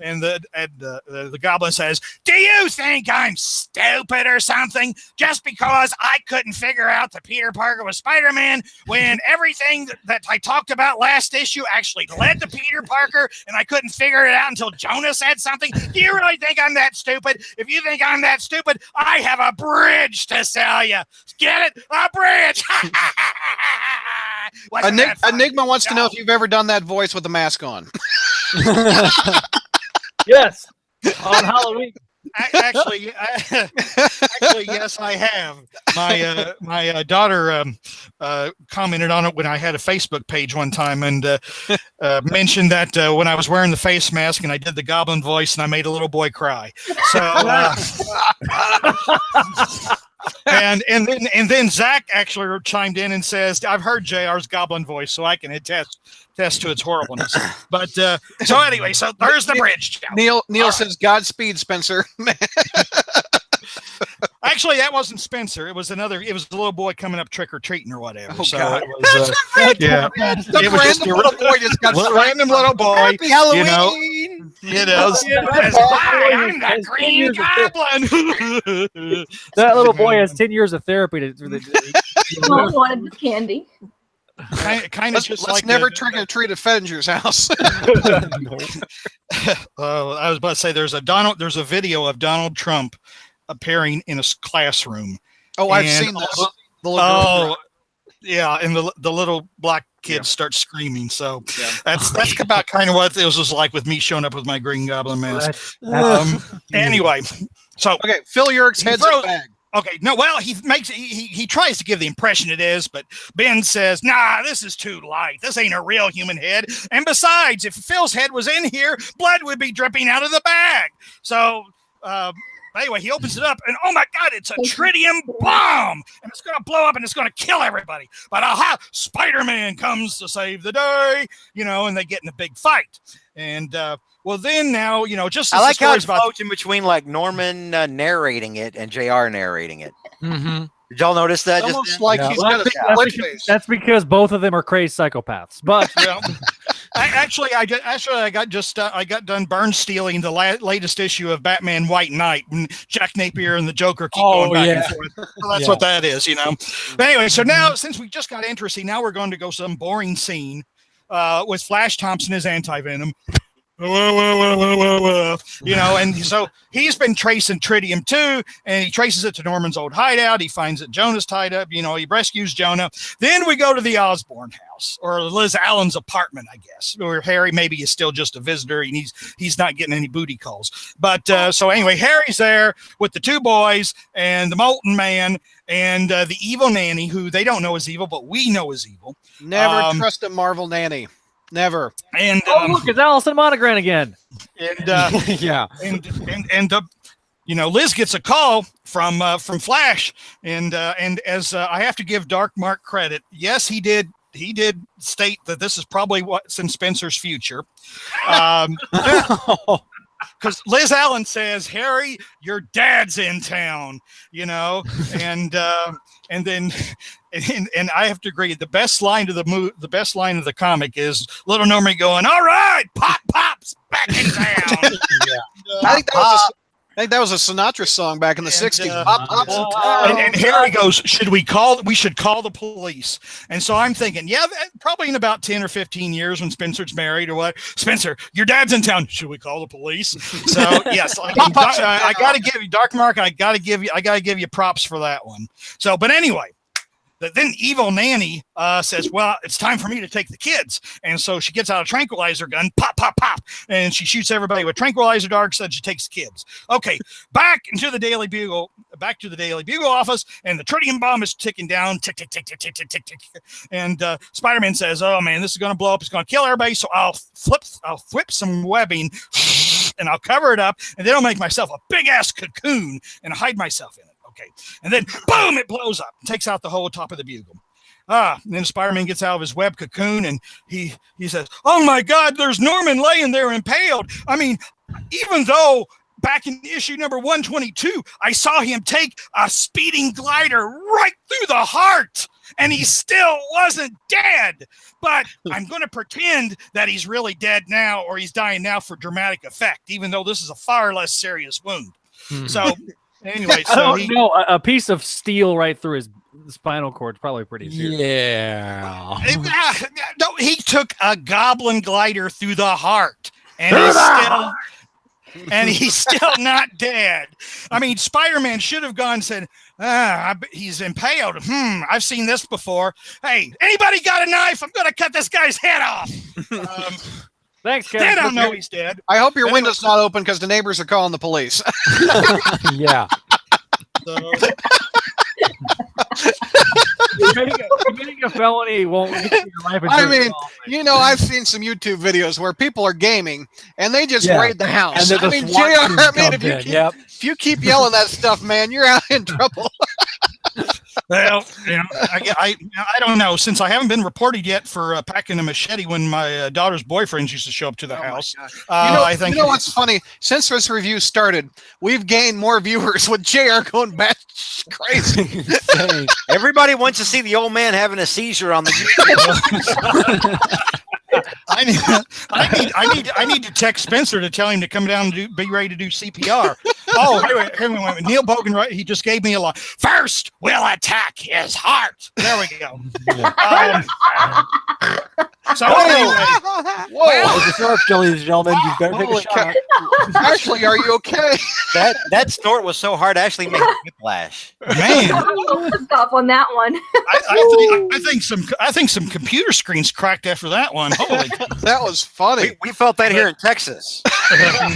And the Goblin says, do you think I'm stupid or something? Just because I couldn't figure out that Peter Parker was Spider-Man when everything that I talked about last issue actually led to Peter Parker and I couldn't figure it out until Jonah said something? Do you really think I'm that stupid? If you think I'm that stupid, I have a bridge to sell you. Get it? A bridge. Enigma wants to know if you've ever done that voice with a mask on. Yes, on Halloween. Actually, yes, I have. My daughter commented on it when I had a Facebook page one time and mentioned that when I was wearing the face mask and I did the Goblin voice and I made a little boy cry. So. And then Zach actually chimed in and says, I've heard JR's Goblin voice, so I can attest to its horribleness. But so anyway, so there's the bridge. Neil says, Godspeed, Spencer. Actually, that wasn't Spencer. It was a little boy coming up trick or treating or whatever. Oh, so God. it was, it was just a little boy just got random little boy. Happy Halloween. I'm the Green Goblin. That little boy has 10 years of therapy to wanted the candy. Kind of just let's like never trick or treat at Fettinger's house. I was about to say there's a video of Donald Trump appearing in a classroom. Oh, I've seen this. Yeah, and the little black kids start screaming. So that's about kind of what it was like with me showing up with my Green Goblin mask. Anyway, so okay, Phil Urich's head's a bag. Okay, no, well, he tries to give the impression it is, but Ben says, nah, this is too light. This ain't a real human head. And besides, if Phil's head was in here, blood would be dripping out of the bag. So, anyway, he opens it up, and oh my God, it's a tritium bomb. And it's going to blow up and it's going to kill everybody. But aha, Spider-Man comes to save the day, and they get in a big fight. And well, then now, just I like how it's about floats in between like Norman narrating it and JR narrating it. Mm-hmm. Did y'all notice that? Almost Just like Yeah. he's Well, got a That's split because, face. that's because both of them are crazed psychopaths. But I got done burn stealing the latest issue of Batman White Knight, and Jack Napier and the Joker keep going back and forth. So that's what that is, But anyway, so now since we just got interesting, now we're going to go some boring scene with Flash Thompson as Anti-Venom. And so he's been tracing tritium too, and he traces it to Norman's old hideout. He finds that Jonah's tied up. He rescues Jonah. Then we go to the Osborn house, or Liz Allen's apartment, I guess, where Harry maybe is still just a visitor, and he's not getting any booty calls. But so anyway, Harry's there with the two boys and the Molten Man and the evil nanny, who they don't know is evil, but we know is evil. Never trust a Marvel nanny. Never. And look, it's Allison Monogran again. And Yeah. and Liz gets a call from Flash, and as I have to give Dark Mark credit, yes, he did state that this is probably what's in Spencer's future. Because Liz Allen says, Harry, your dad's in town, and then and I have to agree, the best line of the comic is little Normie going, all right, Pop's back in town. I think that was a Sinatra song back in the 60s. Pop, Pop's in town. And Harry goes, we should call the police. And so I'm thinking, probably in about 10 or 15 years when Spencer's married or what, Spencer, your dad's in town. Should we call the police? So yes, I got to give you Dark Mark. I got to give you props for that one. So, but anyway, then evil nanny says, well, it's time for me to take the kids. And so she gets out a tranquilizer gun, pop, pop, pop, and she shoots everybody with tranquilizer darts, and she takes the kids. Okay, back to the Daily Bugle office, and the tritium bomb is ticking down, tick, tick, tick, tick, tick, tick, tick, tick. And Spider-Man says, oh man, this is going to blow up. It's going to kill everybody. So I'll flip some webbing and I'll cover it up, and then I'll make myself a big ass cocoon and hide myself in it. Okay. And then boom, it blows up, takes out the whole top of the Bugle. And then Spider-Man gets out of his web cocoon, and he says, oh my God, there's Norman laying there impaled. I mean, even though back in issue number 122, I saw him take a speeding glider right through the heart, and he still wasn't dead. But I'm going to pretend that he's really dead now, or he's dying now for dramatic effect, even though this is a far less serious wound. So anyway, so a piece of steel right through his spinal cord is probably pretty serious. Yeah. No, he took a goblin glider through the heart, and he's still not dead. I mean, Spider-Man should have gone and said, he's impaled. I've seen this before. Hey, anybody got a knife? I'm going to cut this guy's head off. Thanks, Kevin. They don't know he's dead. I hope your window's not open because the neighbors are calling the police. Yeah. Committing a felony won't get you your life insurance. I mean, I've seen some YouTube videos where people are gaming and they just raid the house. And I mean, JR, Yep. if you keep yelling that stuff, man, you're out in trouble. Well, I don't know. Since I haven't been reported yet for packing a machete when my daughter's boyfriends used to show up to the house. I think. What's funny? Since this review started, we've gained more viewers with JR going back crazy. Everybody wants to see the old man having a seizure on the. I need to text Spencer to tell him to come down and be ready to do CPR. Oh, wait. Neil Bogan, right? He just gave me a line. First, we'll attack his heart. There we go. So anyway, It's a sharp, ladies and gentlemen. You better take a shot. Ashley, are you okay? That snort was so hard, Ashley made whiplash. Man, Stop on that one. I think some computer screens cracked after that one. Holy, That was funny. We felt that here in Texas. Yeah.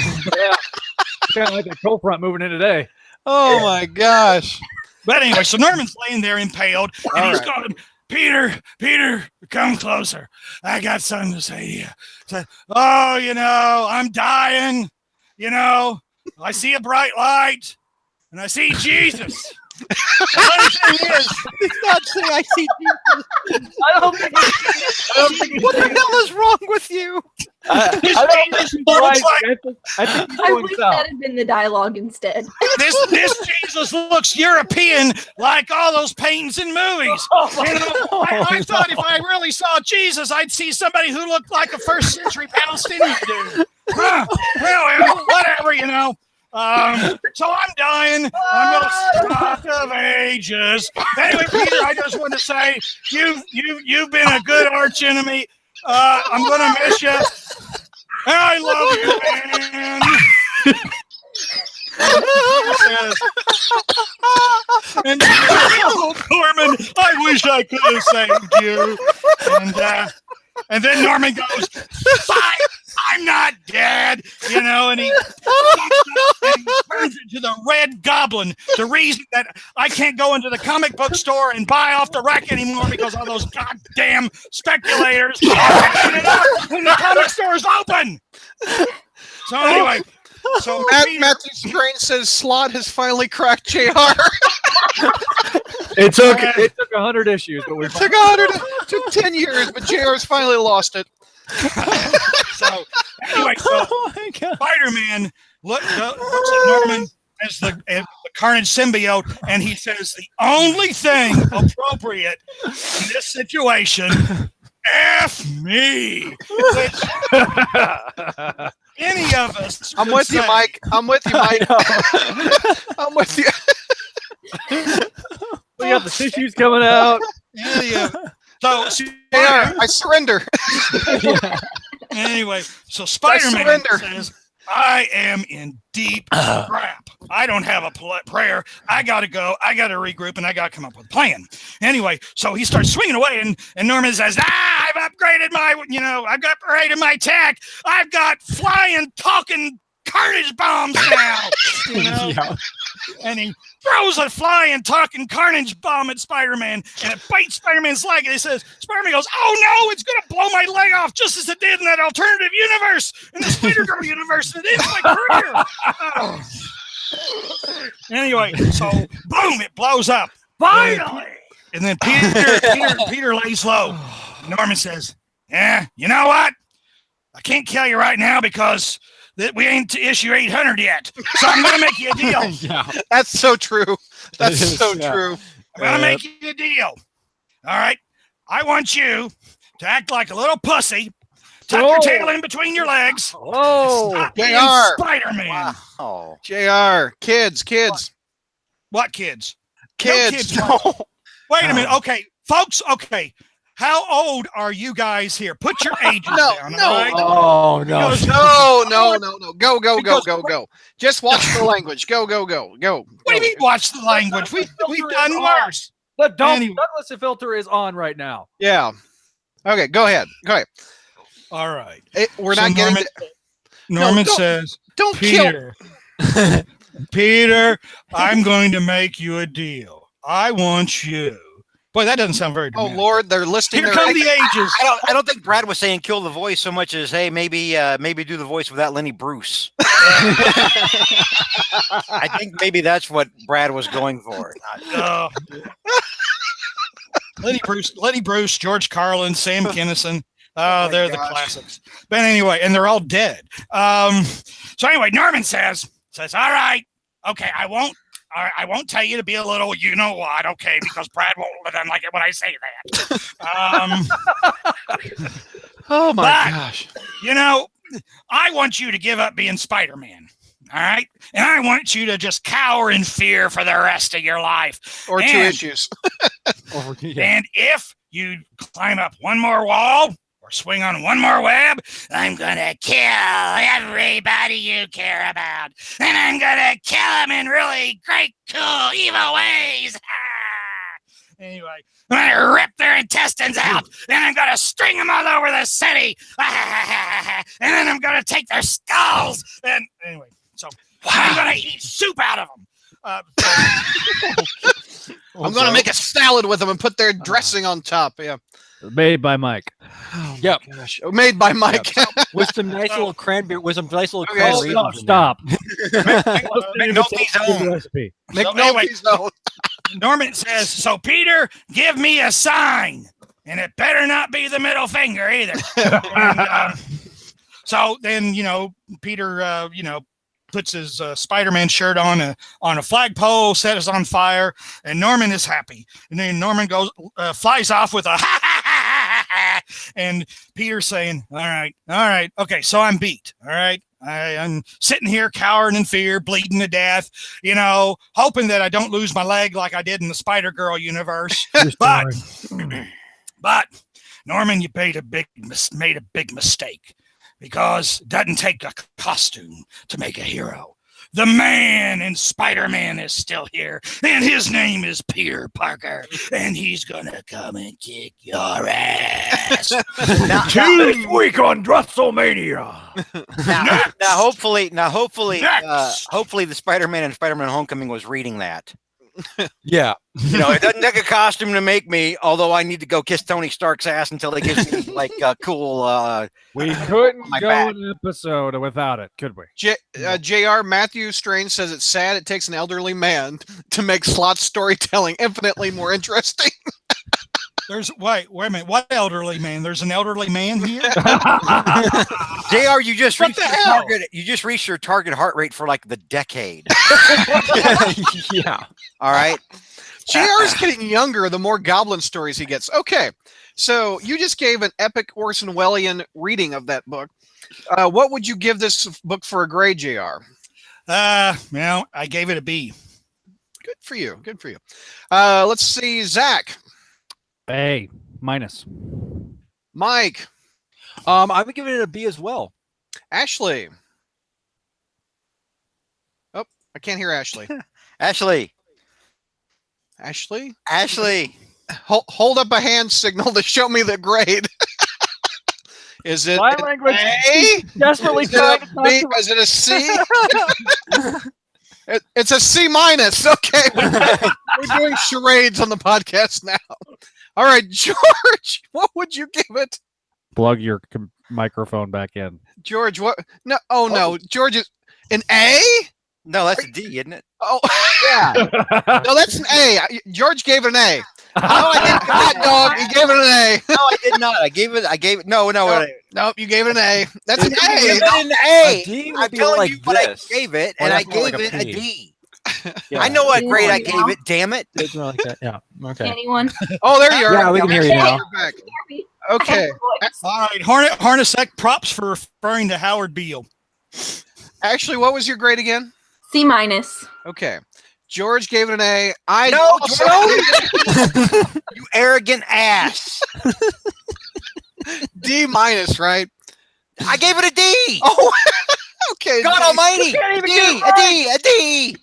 Kind of like the cold front moving in today. Oh my gosh. but anyway, so Norman's laying there impaled, and he's going, Peter, come closer. I got something to say to you. So, I'm dying. I see a bright light, and I see Jesus. Funny thing is, He's not saying I see Jesus. I don't think What the hell is wrong with you? I don't think he's right. I think he's I going wish south. that had been the dialogue instead. this Jesus looks European like all those paintings in movies. You know, I thought if I really saw Jesus, I'd see somebody who looked like a first century Palestinian dude. Huh. Well, whatever, you know. So I'm dying. I'm the rock of ages. Anyway, Peter, I just want to say you've been a good arch enemy. I'm gonna miss you. And I love you, man. And oh, Norman, I wish I could have saved you. And then Norman goes, "Fine, I'm not dead," you know, and he turns into the Red Goblin. The reason that I can't go into the comic book store and buy off the rack anymore because all those goddamn speculators are picking it up when the comic store is open. So anyway. So Matthew Strange says Slot has finally cracked JR. It took 100 issues, but we took 100, took 10 years, but JR's finally lost it. So anyway, Spider-Man looks at Norman as the Carnage symbiote, and he says the only thing appropriate in this situation, F me. Which, any of us. I'm with you, Mike. I'm with you, Mike. I'm with you. We got the tissues coming out. So, I surrender. Anyway, so Spider-Man says, I am in deep crap. I don't have a prayer. I got to go. I got to regroup, and I got to come up with a plan. Anyway, so he starts swinging away, and Norman says, I've upgraded I've upgraded my tech. I've got flying, talking carnage bombs now. Yeah. And he throws a flying, talking carnage bomb at Spider-Man, and it bites Spider-Man's leg. And he says, Spider-Man goes, oh no, it's going to blow my leg off just as it did in that alternative universe, in the Spider-Girl universe. It ends my career. Oh. Anyway, so boom, it blows up. Finally. And then Peter lays low. Norman says, yeah, you know what? I can't kill you right now because we ain't to issue 800 yet. So I'm going to make you a deal. Yeah. That's so true. That's so true. I'm going to make you a deal. All right. I want you to act like a little pussy. Tuck your tail in between your legs. Oh, JR. Spider-Man. Wow. JR. Kids. What kids? Kids. No. Wait a minute. Okay. Folks, okay. How old are you guys here? Put your ages down. No. All right? Oh no. No. Go. Just watch the language. Go. What do you mean watch the language? We've done worse. the Anyway. Douglas filter is on right now. Yeah. Okay, go ahead. All right. We're not getting... Norman says, Don't kill... Peter, Peter, I'm going to make you a deal. I want you. Boy, that doesn't sound very dramatic. Oh, Lord, they're listing Here their... come the ages. I don't think Brad was saying kill the voice so much as, hey, maybe do the voice without Lenny Bruce. I think maybe that's what Brad was going for. Lenny Bruce, George Carlin, Sam Kinison. They're the classics. But anyway, and they're all dead. So anyway, Norman says, all right, okay, I won't tell you to be a little, you know what, okay, because Brad won't like it when I say that. Oh my gosh. You know, I want you to give up being Spider-Man. All right. And I want you to just cower in fear for the rest of your life. Or 2 issues. And if you climb up one more wall or swing on one more web, I'm going to kill everybody you care about. And I'm going to kill them in really great, cool, evil ways. Anyway, I'm going to rip their intestines out, and I'm going to string them all over the city. And then I'm going to take their skulls. And anyway, so I'm going to eat soup out of them. I'm going to make a salad with them and put their dressing on top. Yeah. Made by Mike. Oh gosh. Made by Mike. Yep. With some nice little cranberry. With some nice little Okay, cranberry. Stop. McNulty's own. Recipe. McNulty's own. Norman says, "So Peter, give me a sign, and it better not be the middle finger either." And, so then, Peter, puts his Spider-Man shirt on a flagpole, set us on fire, and Norman is happy. And then Norman flies off with a ha ha ha ha ha, and Peter's saying, "All right, okay, so I'm beat. All right, I'm sitting here cowering in fear, bleeding to death, hoping that I don't lose my leg like I did in the Spider-Girl universe. but Norman, you made a big mistake." Because it doesn't take a costume to make a hero. The man in Spider-Man is still here, and his name is Peter Parker, and he's gonna come and kick your ass. This week on WrestleMania. Hopefully, the Spider-Man and Spider-Man Homecoming was reading that. Yeah. It doesn't take a costume to make me, although I need to go kiss Tony Stark's ass until they give me like a cool. We couldn't my go back. an episode without it, could we? JR Matthew Strange says it's sad it takes an elderly man to make Slot's storytelling infinitely more interesting. Wait a minute. What elderly man? There's an elderly man here? JR, you just What reached the your hell? target. You just reached your target heart rate for like the decade. Yeah. All right. JR is getting younger the more goblin stories he gets. Okay, so you just gave an epic Orson Welles reading of that book. What would you give this book for a grade, JR? Well, I gave it a B. Good for you. Good for you. Let's see, Zach. A minus. Mike. I'm giving it a B as well. Ashley. Oh, I can't hear Ashley. Ashley. Hold up a hand signal to show me the grade. Is it Sign an language. A? Desperately Is it trying a to talk B? to Is it a C? It's a C minus. Okay. We're doing charades on the podcast now. All right, George, what would you give it? plug your microphone back in. George, what? No. Oh, no. George is an A? No, that's a D, isn't it? Oh, Yeah. no, that's an A. George gave it an A. No, I didn't. Hot dog. He gave it an A. No, I did not. I gave it. No. Nope, you gave it an A. That's an I gave A. it an A. A D would I'm be telling like you what this. I gave it, Or and I that's more gave like a it a P. D. Yeah. I know what Yeah. grade I gave it. Damn it! It's more like that. Yeah. Okay. Anyone? Oh, there you are. Yeah, we can hear you now. You're back. Okay. All right, Hornacek, props for referring to Howard Beale. Actually, what was your grade again? C minus. Okay. George gave it an A. You arrogant ass! D minus, right? I gave it a D. Oh, okay. God Almighty! can't even A D.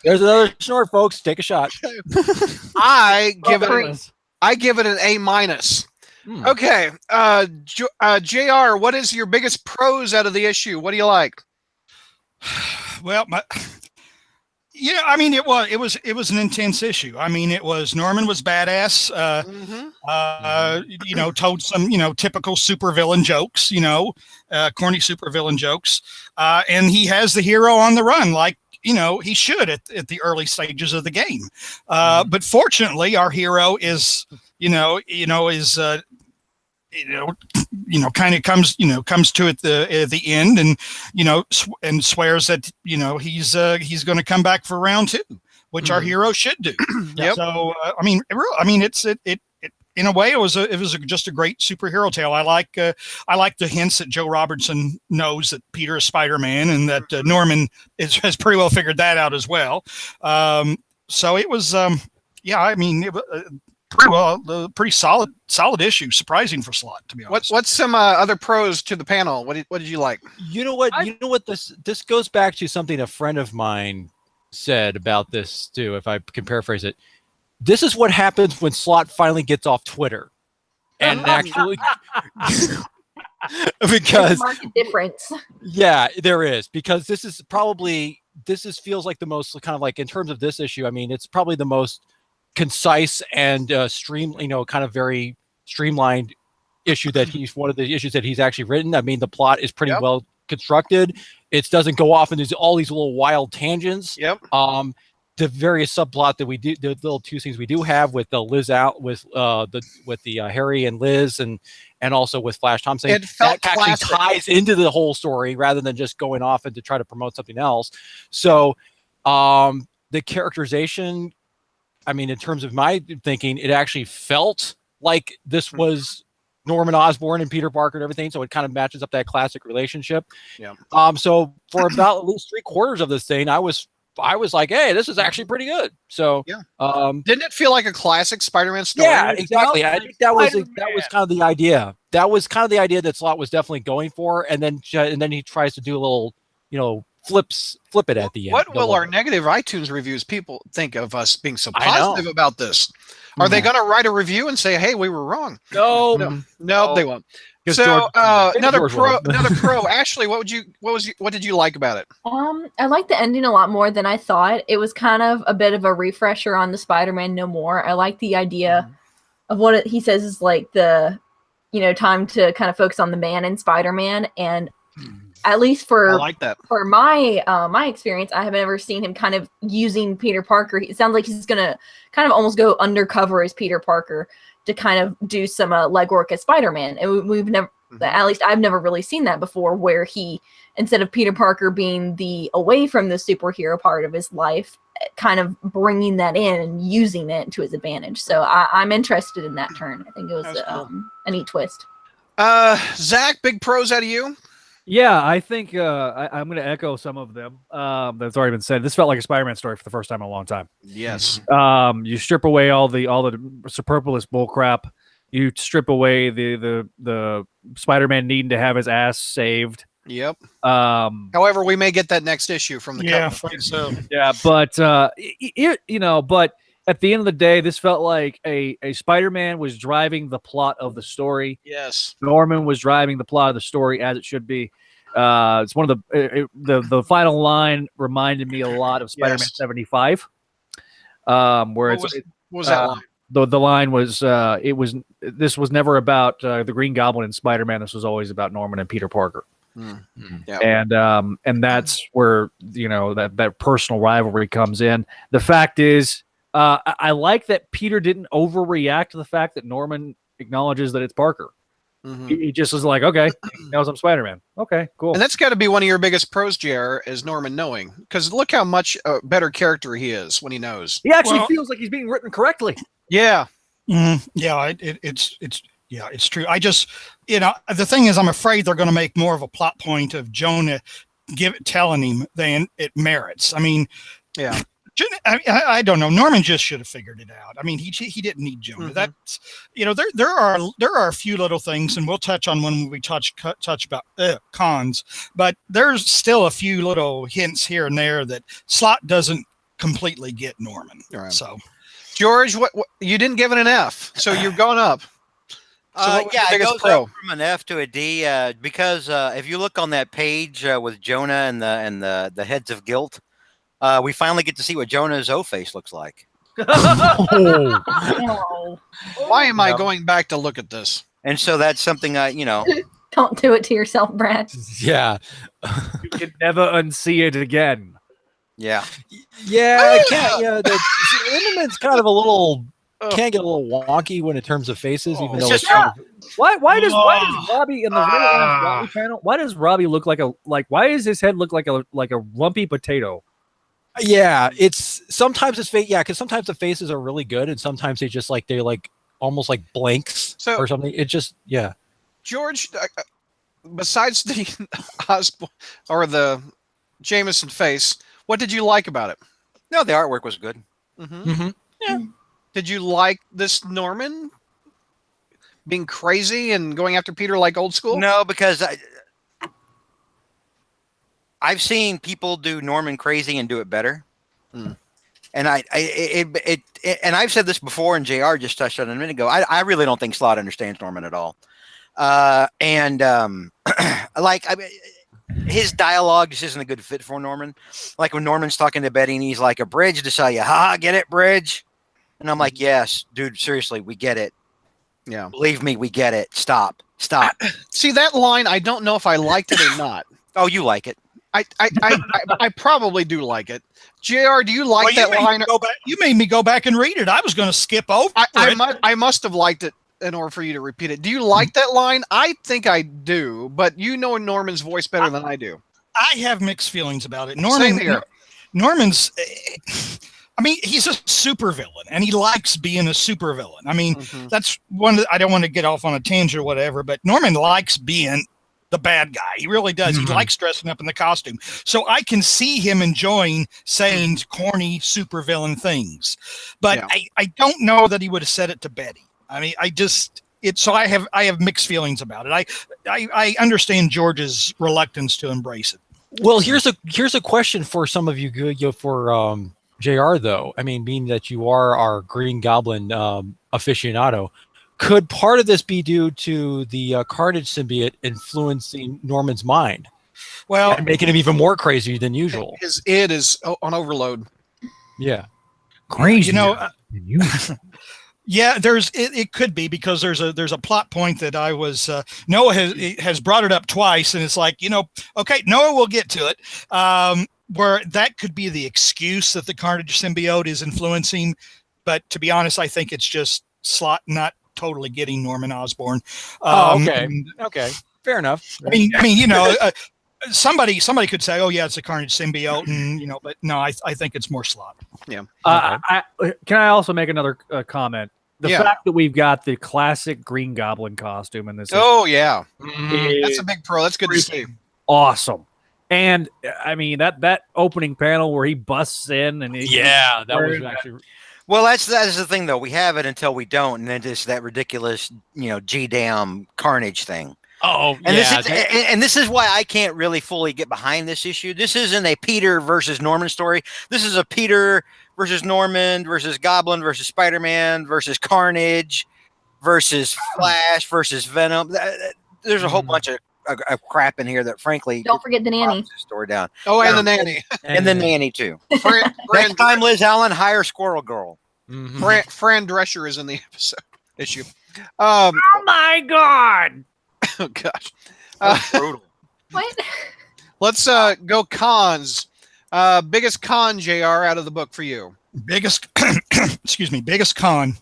There's another snort, folks. Take a shot. I give Three. it an A minus. Hmm. Okay. JR, what is your biggest pros out of the issue? What do you like? Well, I mean, it was an intense issue. I mean, Norman was badass. Told some, typical supervillain jokes, corny supervillain jokes. And he has the hero on the run, like, he should at the early stages of the game. But fortunately, our hero is, kind of comes to it at the end, and and swears that he's going to come back for round 2, which our hero should do. Yep. So it in a way it was just a great superhero tale. I like the hints that Joe Robertson knows that Peter is Spider-Man, and that Norman has pretty well figured that out as well. So it was pretty solid issue. Surprising for Slot, to be honest. What's some other pros to the panel? What did you like? You know what? This goes back to something a friend of mine said about this too, if I can paraphrase it. This is what happens when Slot finally gets off Twitter. And actually because Market difference. yeah, there is, because this feels like the most kind of like, in terms of this issue, I mean, it's probably the most concise and kind of very streamlined issue that one of the issues that he's actually written. I mean, the plot is pretty well constructed. it doesn't go off into all these little wild tangents. Yep. The various subplot that we do, the little two scenes we do have with the Liz out with the Harry and Liz and also with Flash Thompson, It felt that actually classic. ties into the whole story rather than just going off and to try to promote something else. So the characterization, I mean, in terms of my thinking, it actually felt like this was Norman Osborn and Peter Parker and everything, so it kind of matches up that classic relationship. Yeah. So for about at least 3/4 of this thing, I was like, hey, this is actually pretty good. So yeah. Didn't it feel like a classic Spider-Man story? Yeah, exactly. I think that was kind of the idea. That was kind of the idea that Slott was definitely going for, and then he tries to do a little, flip it at the end. What will our negative iTunes reviews people think of us being so positive about this? Are they going to write a review and say, "Hey, we were wrong"? No, they won't. So another pro. Ashley, what did you like about it? I like the ending a lot more than I thought. It was kind of a bit of a refresher on the Spider-Man No More. I like the idea of what he says is like the, time to kind of focus on the man in Spider-Man, and at least I like that. For my my experience, I haven't ever seen him kind of using Peter Parker. It sounds like he's gonna kind of almost go undercover as Peter Parker to kind of do some legwork as Spider-Man. And we've never, at least I've never really seen that before, where he, instead of Peter Parker being the away from the superhero part of his life, kind of bringing that in and using it to his advantage. So I'm interested in that turn. I think it was a neat twist. Zach, big pros out of you. Yeah, I think I'm going to echo some of them that's already been said. This felt like a Spider-Man story for the first time in a long time. Yes. You strip away all the superfluous bullcrap. You strip away the Spider-Man needing to have his ass saved. Yep. However, we may get that next issue from the cover. So yeah, but but at the end of the day, this felt like a Spider-Man was driving the plot of the story. Yes. Norman was driving the plot of the story as it should be. It's one of the final line reminded me a lot of Spider-Man 75. Where what was that line? The line was this was never about the Green Goblin and Spider-Man. This was always about Norman and Peter Parker. Yeah. And that's where that personal rivalry comes in. The fact is, I like that Peter didn't overreact to the fact that Norman acknowledges that it's Parker. He just was like, okay, he knows I'm Spider-Man. Okay, cool. And that's got to be one of your biggest pros, JR, is Norman knowing. Because look how much better character he is when he knows. He actually feels like he's being written correctly. Yeah. Yeah, it's true. I just, the thing is, I'm afraid they're going to make more of a plot point of Jonah telling him than it merits. I mean, yeah. I don't know. Norman just should have figured it out. I mean, he didn't need Jonah. That's there are a few little things, and we'll touch on when we touch about cons. But there's still a few little hints here and there that Slott doesn't completely get Norman. Right. So, George, what you didn't give it an F, so you've gone up. So it goes up from an F to a D because if you look on that page with Jonah and the heads of guilt. We finally get to see what Jonah's O-face looks like. Why am I going back to look at this? And so that's something Don't do it to yourself, Brad. Yeah. You can never unsee it again. Yeah. Yeah, I can't. Yeah, the Lindeman's kind of a little can get a little wonky when in terms of faces, even though it's kind of, why does Robbie in the very last Robbie panel? Why does Robbie look like why does his head look like a lumpy potato? Yeah, it's sometimes it's fake. Yeah, because sometimes the faces are really good, and sometimes they just they're almost like blanks or something. It just George, besides the Osborn or the Jameson face, what did you like about it? No, the artwork was good. Yeah. Did you like this Norman being crazy and going after Peter like old school? No, because I've seen people do Norman crazy and do it better. And and I've said this before, and JR just touched on it a minute ago. I really don't think Slott understands Norman at all. His dialogue just isn't a good fit for Norman. Like when Norman's talking to Betty and he's like, a bridge to sell you. Ha, get it, bridge? And I'm like, yes, dude, seriously, we get it. Yeah. Believe me, we get it. Stop. See, that line, I don't know if I liked it or not. Oh, you like it. I probably do like it. JR, do you like that line? You made me go back and read it. I was going to skip over it. I must have liked it in order for you to repeat it. Do you like that line? I think I do, but you know Norman's voice better than I do. I have mixed feelings about it. Same here. Norman's, I mean, he's a supervillain, and he likes being a supervillain. I mean, that's one. I don't want to get off on a tangent or whatever, but Norman likes being the bad guy. He really does. He likes dressing up in the costume. So I can see him enjoying saying corny supervillain things, but I don't know that he would have said it to Betty. I mean, so I have mixed feelings about it. I understand George's reluctance to embrace it. Well, here's a question for some of you, for JR though. I mean, being that you are our Green Goblin aficionado, could part of this be due to the Carnage symbiote influencing Norman's mind? Well, and making him even more crazy than usual. His id is on overload. Yeah, crazy. Yeah, it could be, because there's a plot point that I was Noah has brought it up twice, and it's like, okay, Noah will get to it, where that could be the excuse that the Carnage symbiote is influencing, but to be honest, I think it's just Slott not totally getting Norman Osborn. Okay, fair enough. I mean, somebody could say, oh yeah, it's a Carnage symbiote, and but no, I think it's more Slott. Yeah. Can I also make another comment? The fact that we've got the classic Green Goblin costume in this. Oh yeah, that's a big pro. That's good to see. Awesome. And I mean that opening panel where he busts in and that was actually. Well, that's the thing though. We have it until we don't, and then just that ridiculous, G-damn Carnage thing. Oh, and this is why I can't really fully get behind this issue. This isn't a Peter versus Norman story. This is a Peter versus Norman versus Goblin versus Spider-Man versus Carnage versus Flash versus Venom. There's a whole bunch of crap in here that, frankly, don't forget the nanny. The story down. Oh, and the nanny, and the nanny too. Next time, Liz Allen, hire Squirrel Girl. Fran Drescher is in the issue. Oh my God. Oh gosh. Brutal. What? Let's go cons. Biggest con, JR, out of the book for you. Biggest con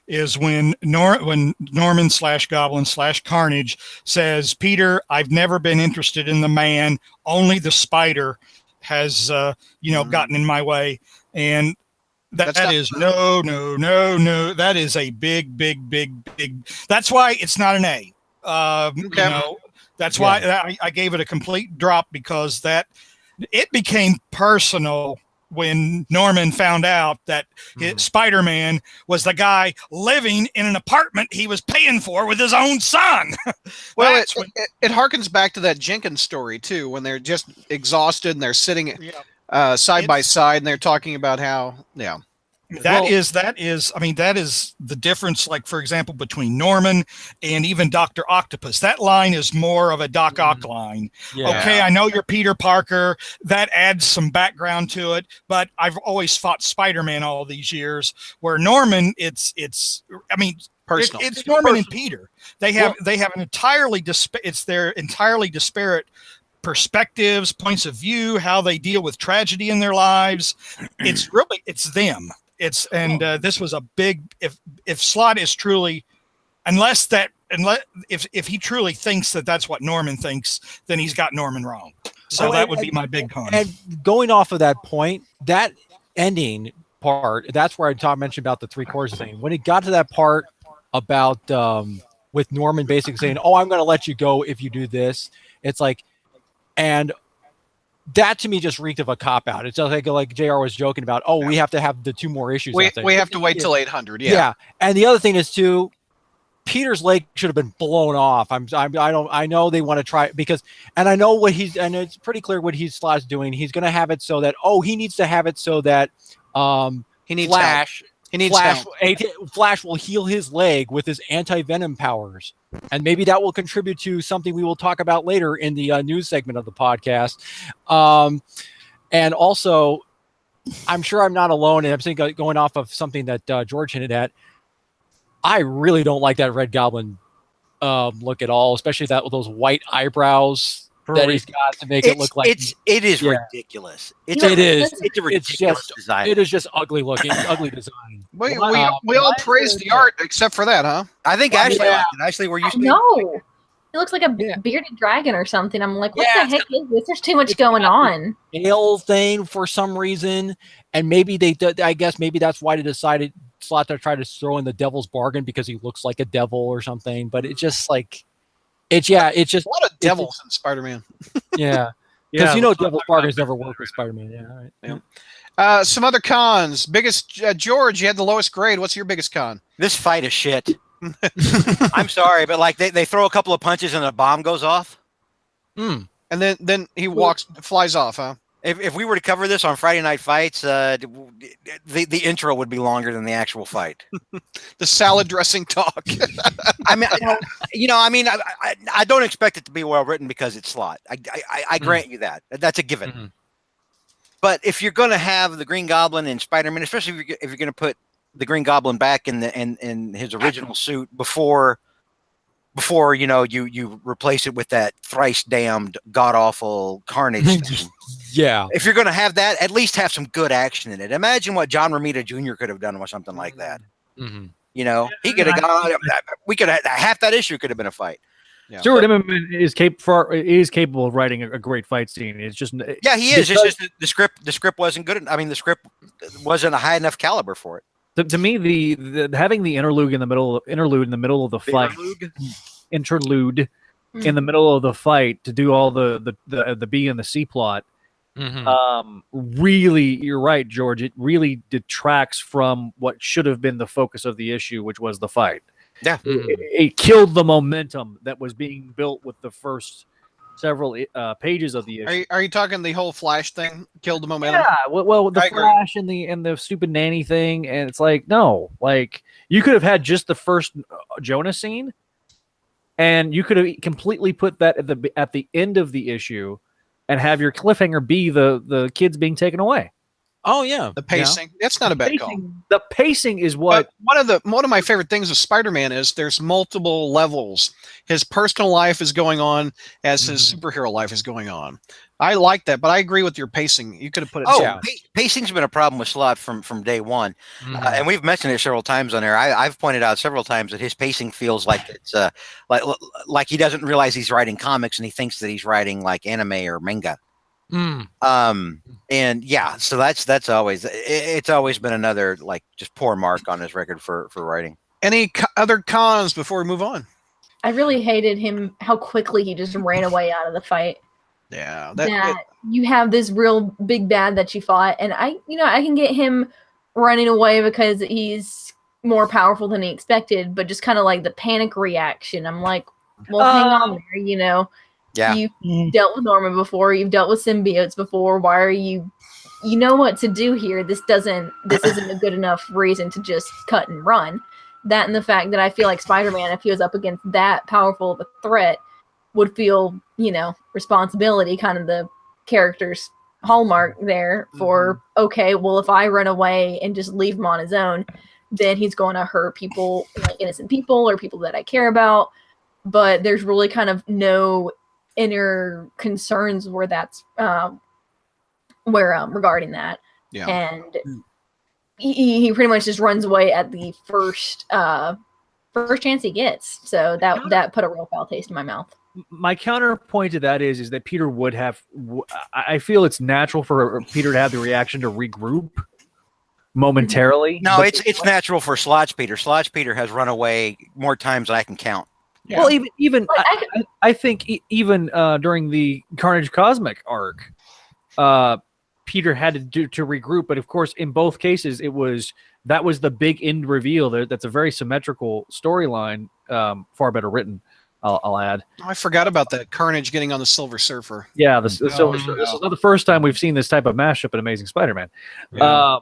is when Norman / Goblin / Carnage says, Peter, I've never been interested in the man. Only the spider has gotten in my way. And that is no. That is a big. That's why it's not an A. That's why I gave it a complete drop, because that it became personal when Norman found out that Spider-Man was the guy living in an apartment he was paying for with his own son. Well, it harkens back to that Jenkins story too, when they're just exhausted and they're sitting side by side and they're talking about how That is the difference, like, for example, between Norman and even Dr. Octopus. That line is more of a Doc Ock line. Yeah. Okay, I know you're Peter Parker. That adds some background to it, but I've always fought Spider-Man all these years, where Norman, it's personal. It's Norman and Peter. They have an entirely disparate perspectives, points of view, how they deal with tragedy in their lives. It's them. This was a big, if Slott is truly, if he truly thinks that that's what Norman thinks, then he's got Norman wrong. So that would be my big con. And going off of that point, that ending part, that's where I mentioned about the 3/4 thing. When it got to that part about with Norman basically saying, "Oh, I'm going to let you go if you do this," it's like, and that to me just reeked of a cop out. It's just like JR was joking about, oh, we have to have the 2 more issues. We have to wait till 800. Yeah. And the other thing is too, Peter's leg should have been blown off. I know they want to try because, and I know and it's pretty clear what Slott's doing. He's going to have it so that, he needs to have it so that he needs Flash. Help. He needs Flash will heal his leg with his anti-venom powers. And maybe that will contribute to something we will talk about later in the news segment of the podcast. And also, I'm sure I'm not alone, and I'm saying going off of something that George hinted at, I really don't like that Red Goblin look at all, especially that with those white eyebrows. that he's got to make it look like it is yeah. ridiculous. It is. It's a ridiculous design. It is just ugly looking, ugly design. We all praise the art except for that, huh? I think Ashley liked it. Ashley, were you? No, it looks like a bearded dragon or something. I'm like, what the heck is this? There's too much going on. Tail thing for some reason, and maybe I guess maybe that's why they decided Slot to try to throw in the devil's bargain because he looks like a devil or something. But it's just like, it's just a lot of devils in Spider-Man. Yeah, because devil's bargains never work with Spider-Man. Yeah, all right. Yeah. Some other cons. Biggest George, you had the lowest grade. What's your biggest con? This fight is shit. I'm sorry, but like they throw a couple of punches and a bomb goes off. And then he flies off, huh? If we were to cover this on Friday Night Fights, the intro would be longer than the actual fight. The salad dressing talk. I mean, I don't expect it to be well written because it's Slot. I grant you that. That's a given. Mm-hmm. But if you're going to have the Green Goblin and Spider-Man, especially if you're going to put the Green Goblin back in his original suit before you replace it with that thrice damned god awful Carnage thing. Yeah. If you're going to have that, at least have some good action in it. Imagine what John Romita Jr. could have done with something like that. Mm-hmm. He could have gone. We could have half that issue could have been a fight. Yeah. Stuart Immonen is capable of writing a great fight scene. It's just he is. It's just the script wasn't good. I mean, the script wasn't a high enough caliber for it. To me, the having the interlude in the middle of the fight, interlude in the middle of the fight to do all the B and the C plot. Really, you're right, George. It really detracts from what should have been the focus of the issue, which was the fight. Yeah, it killed the momentum that was being built with the first several pages of the issue. Are you talking the whole Flash thing killed the momentum? Yeah, well the Flash and the stupid nanny thing, and it's like, no, like you could have had just the first Jonah scene, and you could have completely put that at the end of the issue, and have your cliffhanger be the kids being taken away. Oh yeah, the pacing. That's not a bad call. The pacing is what one of my favorite things of Spider-Man is. There's multiple levels. His personal life is going on as his superhero life is going on. I like that, but I agree with your pacing. You could have put it. Pacing's been a problem with Slot from day one, and we've mentioned it several times on there. I've pointed out several times that his pacing feels like it's like he doesn't realize he's writing comics and he thinks that he's writing like anime or manga. And yeah, so that's always it's always been another like just poor mark on his record for writing. Any other cons before we move on? I really hated him how quickly he just ran away out of the fight. Yeah, you have this real big bad that you fought, and I can get him running away because he's more powerful than he expected, but just kind of like the panic reaction. I'm like, well, hang on there, Yeah. You've dealt with Norman before. You've dealt with symbiotes before. Why are you know what to do here. This isn't a good enough reason to just cut and run. That and the fact that I feel like Spider-Man, if he was up against that powerful of a threat, would feel, responsibility, kind of the character's hallmark there for, okay, well, if I run away and just leave him on his own, then he's going to hurt people, like innocent people or people that I care about. But there's really kind of no inner concerns where that's regarding that. Yeah. And he pretty much just runs away at the first chance he gets. So that put a real foul taste in my mouth. My counterpoint to that is that Peter would have. I feel it's natural for Peter to have the reaction to regroup momentarily. No, it's natural for Slotch Peter. Slotch Peter has run away more times than I can count. Yeah. Well, even I think even during the Carnage Cosmic arc, Peter had to regroup. But of course, in both cases, that was the big end reveal. That's a very symmetrical storyline, far better written. I'll add. I forgot about that Carnage getting on the Silver Surfer. Yeah, the Silver Surfer. This is not the first time we've seen this type of mashup in Amazing Spider-Man. Yeah.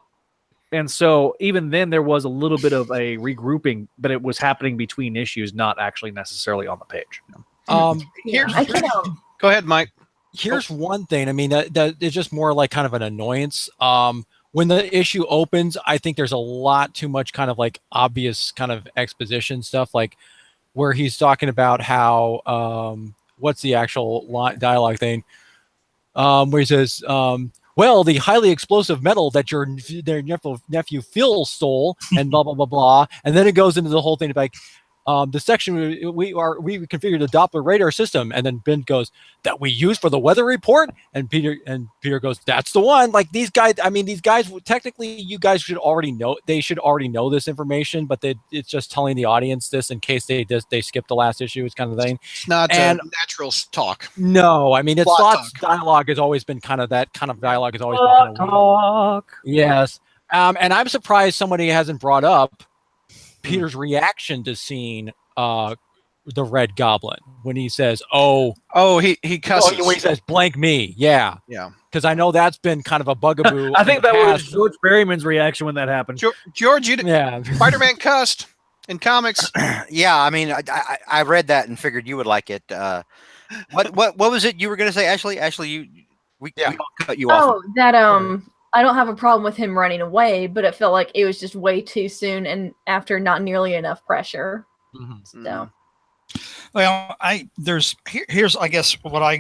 And so even then there was a little bit of a regrouping, but it was happening between issues, not actually necessarily on the page. Go ahead, Mike. Here's one thing. I mean, that is just more like kind of an annoyance. When the issue opens, I think there's a lot too much kind of like obvious kind of exposition stuff, like where he's talking about how what's the actual dialogue thing? Where he says, well, the highly explosive metal that their nephew Phil stole, and blah blah blah blah, and then it goes into the whole thing like, the section we configured the Doppler radar system, and then Ben goes, that we use for the weather report, and Peter goes, that's the one. Like these guys, I mean, these guys technically, you guys should already know. They should already know this information, but it's just telling the audience this in case they skip the last issue. It's kind of thing. It's not natural talk. No, I mean, it's thoughts dialogue has always been kind of that kind of dialogue has always been kind of talk. Yes, and I'm surprised somebody hasn't brought up Peter's reaction to seeing the Red Goblin when he says, he cusses. When he says blank me, yeah, because I know that's been kind of a bugaboo. I think that was George Berryman's reaction when that happened. George, Spider-Man cussed in comics. Yeah, I mean, I read that and figured you would like it. What was it you were going to say, Ashley? Ashley, we cut you off. Oh, that I don't have a problem with him running away, but it felt like it was just way too soon and after not nearly enough pressure. Mm-hmm. So, well, here's I guess what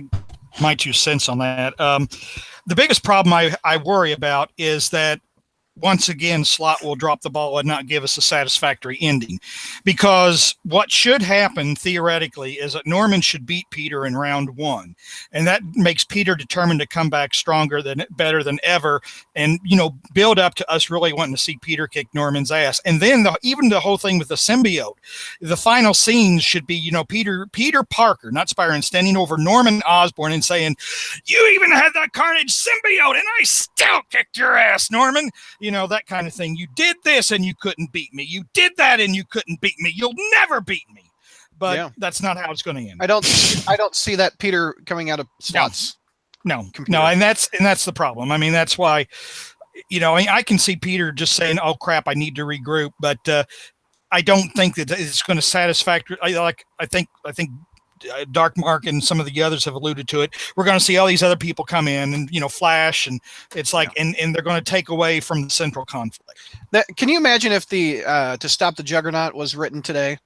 my 2 cents on that. The biggest problem I worry about is that once again, Slott will drop the ball and not give us a satisfactory ending, because what should happen theoretically is that Norman should beat Peter in round 1, and that makes Peter determined to come back better than ever, and build up to us really wanting to see Peter kick Norman's ass. And then even the whole thing with the symbiote, the final scene should be Peter Parker, not Spider-Man, standing over Norman Osborn and saying, "You even had that Carnage symbiote, and I still kicked your ass, Norman." That kind of thing. You did this and you couldn't beat me. You did that and you couldn't beat me. You'll never beat me. But that's not how it's going to end. I don't see that Peter coming out of Slott's. No, and that's the problem. I mean, that's why, I can see Peter just saying, "Oh crap, I need to regroup," but I don't think that it's going to satisfactory. I think Dark Mark and some of the others have alluded to it. We're going to see all these other people come in and Flash, and it's like and they're going to take away from the central conflict. Can you imagine if the To Stop the Juggernaut was written today?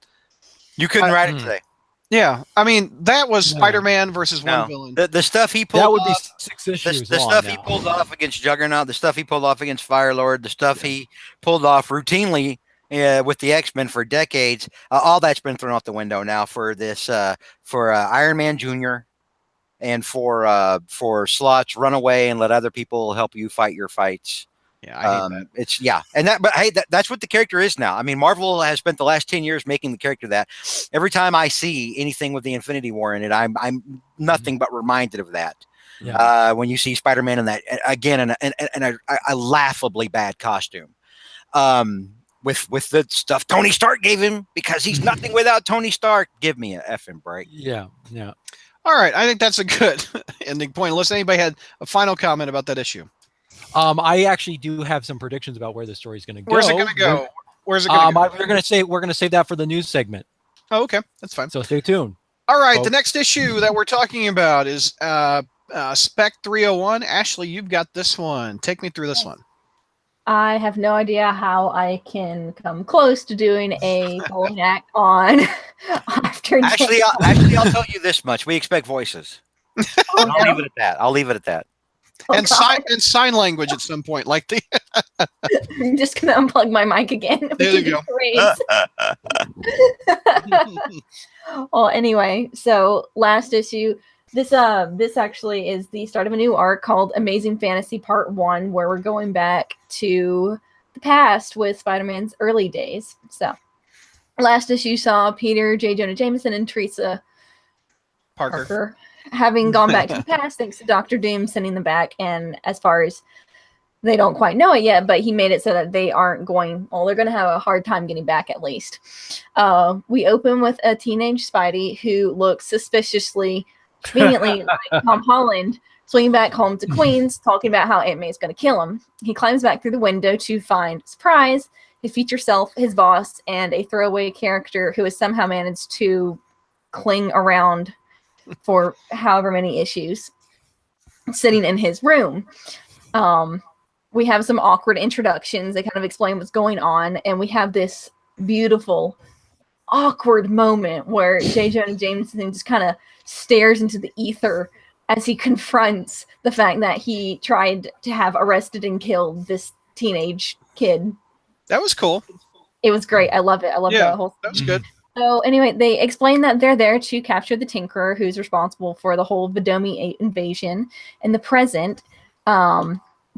You couldn't write it today. Yeah, I mean that was Spider-Man versus one villain. The stuff he pulled that would off, be 6 issues. The stuff he pulled off against Juggernaut, the stuff he pulled off against Firelord, the stuff he pulled off routinely with the X-Men for decades, all that's been thrown out the window now for this for Iron Man Jr. and for Slott's run away and let other people help you fight your fights. Yeah, I hate that. But hey, that's what the character is now. I mean, Marvel has spent the last 10 years making the character that. Every time I see anything with the Infinity War in it, I'm nothing but reminded of that. Yeah. When you see Spider-Man in that again in a laughably bad costume. With the stuff Tony Stark gave him, because he's nothing without Tony Stark. Give me a effing break. Yeah. All right, I think that's a good ending point. Unless anybody had a final comment about that issue. I actually do have some predictions about where the story is going to go. Where's it going to go? Where's it going to go? We're going to save that for the news segment. Oh, okay, that's fine. So stay tuned. All right, the next issue that we're talking about is Spec 301. Ashley, you've got this one. Take me through this one. I have no idea how I can come close to doing a bowling act on after. Actually, I'll tell you this much: we expect voices. I'll leave it at that. And sign language at some point, like the. I'm just gonna unplug my mic again. There you go. Well, anyway, so last issue. This actually is the start of a new arc called Amazing Fantasy Part 1, where we're going back to the past with Spider-Man's early days. So, last issue saw Peter, J. Jonah Jameson, and Teresa Parker having gone back to the past thanks to Dr. Doom sending them back. And as far as they don't quite know it yet, but he made it so that they aren't going, well, they're going to have a hard time getting back at least. We open with a teenage Spidey who looks suspiciously conveniently like Tom Holland swinging back home to Queens, talking about how Aunt May is going to kill him. He climbs back through the window to find, surprise, his future self, his boss, and a throwaway character who has somehow managed to cling around for however many issues, sitting in his room. We have some awkward introductions. They kind of explain what's going on, and we have this beautiful awkward moment where J. Jonah Jameson just kind of stares into the ether as he confronts the fact that he tried to have arrested and killed this teenage kid. That was cool. It was great. I love it. I love the whole. That was good. So anyway, they explain that they're there to capture the Tinkerer, who's responsible for the whole Vidomi invasion in the present.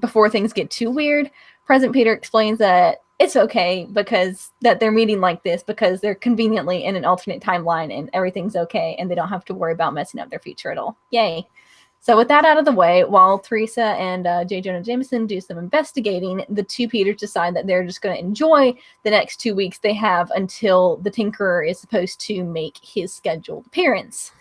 Before things get too weird, President Peter explains that it's okay because that they're meeting like this because they're conveniently in an alternate timeline and everything's okay and they don't have to worry about messing up their future at all. Yay. So with that out of the way, while Teresa and J. Jonah Jameson do some investigating, the two Peters decide that they're just going to enjoy the next 2 weeks they have until the Tinkerer is supposed to make his scheduled appearance,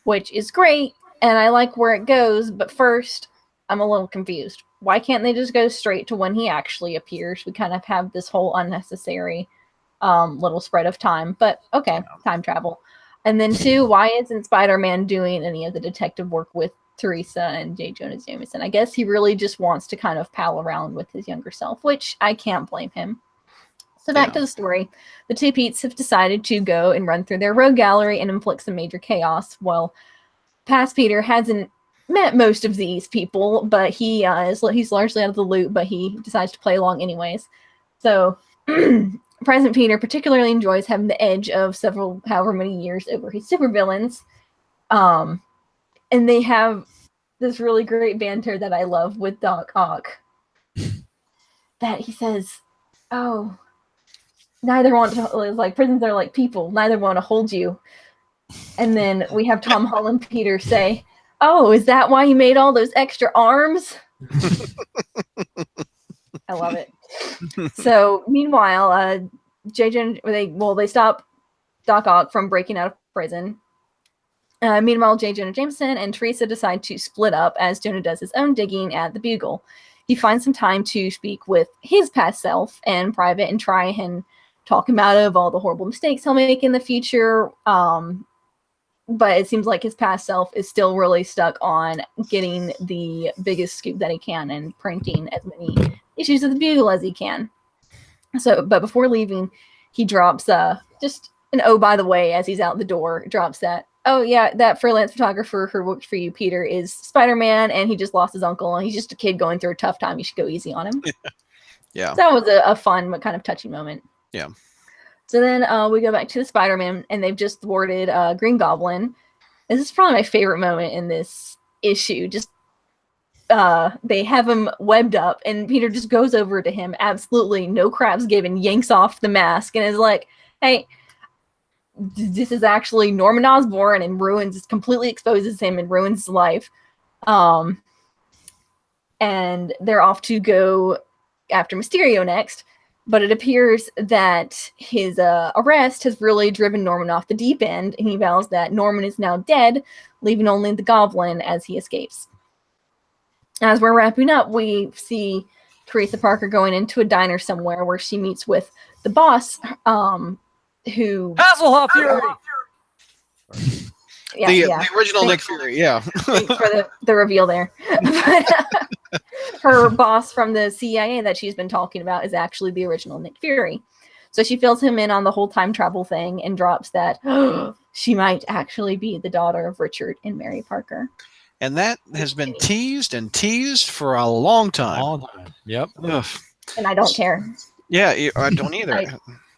which is great, and I like where it goes, but first, I'm a little confused. Why can't they just go straight to when he actually appears? We kind of have this whole unnecessary little spread of time, but okay, time travel. And then 2, why isn't Spider-Man doing any of the detective work with Teresa and J. Jonah Jameson? I guess he really just wants to kind of pal around with his younger self, which I can't blame him. So back to the story. The two Petes have decided to go and run through their rogue gallery and inflict some major chaos. Well, past Peter hasn't met most of these people, but he's largely out of the loop, but he decides to play along anyways. So President Peter particularly enjoys having the edge of however many years over his supervillains. And they have this really great banter that I love with Doc Ock. That he says, "Oh, neither want to," like prisons are like people, neither want to hold you. And then we have Tom Holland Peter say, "Oh, is that why you made all those extra arms?" I love it. So meanwhile, they stop Doc Ock from breaking out of prison. Meanwhile, J. Jonah Jameson and Teresa decide to split up as Jonah does his own digging at the Bugle. He finds some time to speak with his past self in private and try and talk him out of all the horrible mistakes he'll make in the future. But it seems like his past self is still really stuck on getting the biggest scoop that he can and printing as many issues of the Bugle as he can. So, but before leaving, he drops just an "oh, by the way," as he's out the door, drops that, "Oh yeah, that freelance photographer who worked for you, Peter, is Spider-Man, and he just lost his uncle, and he's just a kid going through a tough time. You should go easy on him." Yeah. So that was a fun but kind of touching moment. Yeah. So then we go back to the Spider-Man, and they've just thwarted Green Goblin. This is probably my favorite moment in this issue. Just they have him webbed up, and Peter just goes over to him, absolutely no craps given, yanks off the mask, and is like, "Hey, this is actually Norman Osborn," and completely exposes him and ruins his life. And they're off to go after Mysterio next. But it appears that his arrest has really driven Norman off the deep end, and he vows that Norman is now dead, leaving only the Goblin as he escapes. As we're wrapping up, we see Teresa Parker going into a diner somewhere where she meets with the boss, who... Hasselhoff Fury! The original Nick Fury, yeah. Thanks for the reveal there. But, her boss from the CIA that she's been talking about is actually the original Nick Fury. So she fills him in on the whole time travel thing and drops that she might actually be the daughter of Richard and Mary Parker. And that has been teased and teased for a long time. Yep. Ugh. And I don't care. Yeah, I don't either.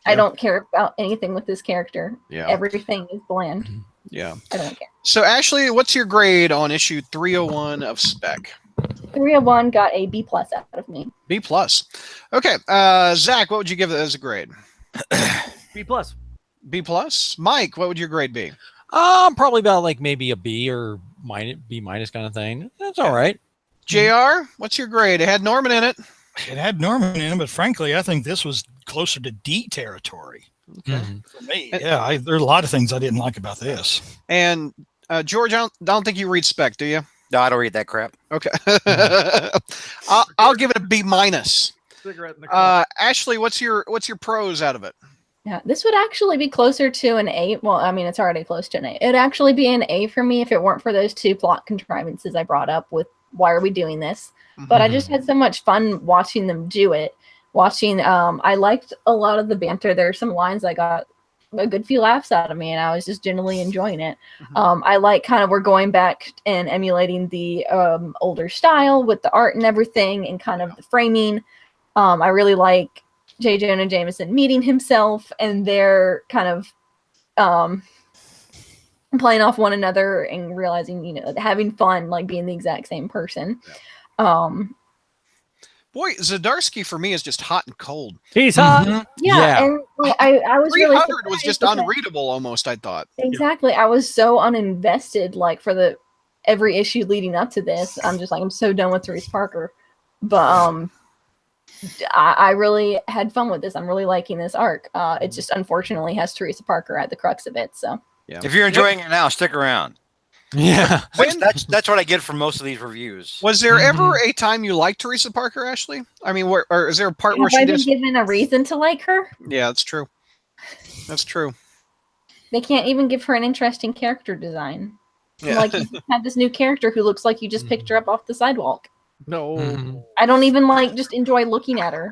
I don't care about anything with this character. Yeah. Everything is bland. Yeah. I don't care. So, Ashley, what's your grade on issue 301 of Spec? 301 got a B+ out of me. B+. Okay. Zach, what would you give it as a grade? B+. B+. Mike, what would your grade be? Probably about like maybe a B or B- kind of thing. That's all right. JR, what's your grade? It had Norman in it. It had Norman in it, but frankly, I think this was closer to D territory. Okay. For me, yeah, there are a lot of things I didn't like about this. And George, I don't think you read Spec, do you? No, I don't read that crap. Okay. I'll give it a B-. Cigarette in the Ashley, what's your pros out of it? Yeah, this would actually be closer to an A. Well, I mean, it's already close to an A. It'd actually be an A for me if it weren't for those two plot contrivances I brought up with why are we doing this? But I just had so much fun watching them do it. I liked a lot of the banter. There are some lines I got a good few laughs out of me, and I was just generally enjoying it. I like kind of we're going back and emulating the older style with the art and everything, and kind of the framing. I really like J. Jonah Jameson meeting himself, and they're kind of playing off one another and realizing, you know, having fun, like being the exact same person. Boy, Zdarsky for me is just hot and cold. He's hot. Yeah, and like, I was really 300 was just unreadable almost, I thought. Exactly. I was so uninvested, like for the every issue leading up to this. I'm just like, I'm so done with Therese Parker. But I really had fun with this. I'm really liking this arc. It just unfortunately has Teresa Parker at the crux of it. So if you're enjoying it now, stick around. Yeah. That's what I get from most of these reviews. Was there ever a time you liked Teresa Parker, Ashley? I mean, or is there a part where have I she been just... given a reason to like her? Yeah, that's true. That's true. They can't even give her an interesting character design. Yeah. Like, you just have this new character who looks like you just picked her up off the sidewalk. No. I don't even like just enjoy looking at her.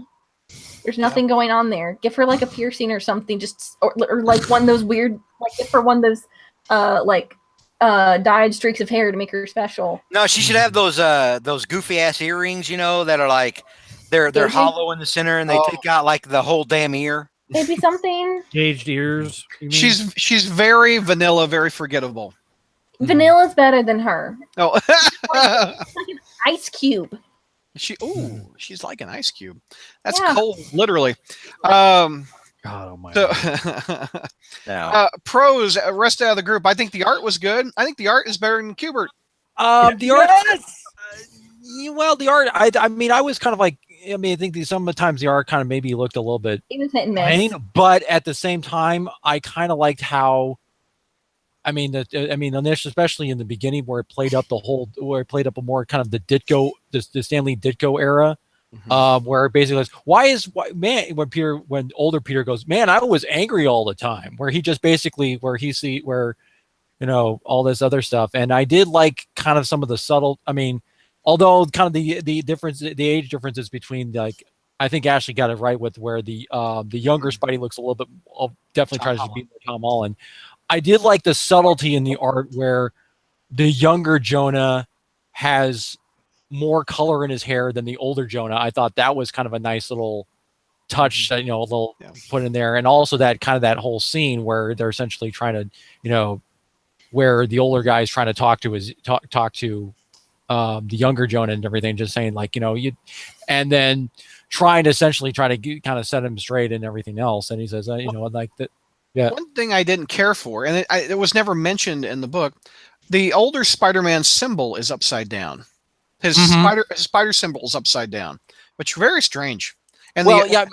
There's nothing going on there. Give her like a piercing or something, just or like one of those weird, like give her one of those dyed streaks of hair to make her special. No, she should have those goofy ass earrings, you know, that are like they're hollow in the center and they take out like the whole damn ear. Maybe something. Gauged ears. She's very vanilla, very forgettable. Vanilla's better than her. Oh, Like an ice cube. she's like an ice cube. That's Yeah. cold, literally. God almighty. So, pros, rest out of the group. I think the art was good. I think the art is better than Kubert. The art. Well, the art. I mean, I was kind of like. I mean, I think sometimes the art kind of maybe looked a little bit It was hit and miss. plain, but at the same time, I kind of liked how. I mean, especially in the beginning, where it played up a more kind of the Ditko, the Stanley Ditko era, where it basically was, when older Peter goes, man, I was angry all the time, where he just basically you know, all this other stuff, and I did like kind of some of the subtle. I mean, although kind of the difference, the age differences between, like, I think Ashley got it right with where the younger Spidey looks a little bit, definitely tries to be Tom Holland. I did like the subtlety in the art where the younger Jonah has more color in his hair than the older Jonah. I thought that was kind of a nice little touch, you know, a little put in there. And also that kind of that whole scene where they're essentially trying to, you know, where the older guy is trying to talk to the younger Jonah and everything, just saying like, you know, and then trying to essentially kind of set him straight and everything else. And he says, you know, like that. Yeah. One thing I didn't care for, and it was never mentioned in the book, the older Spider-Man symbol is upside down. His spider symbol is upside down, which is very strange. And That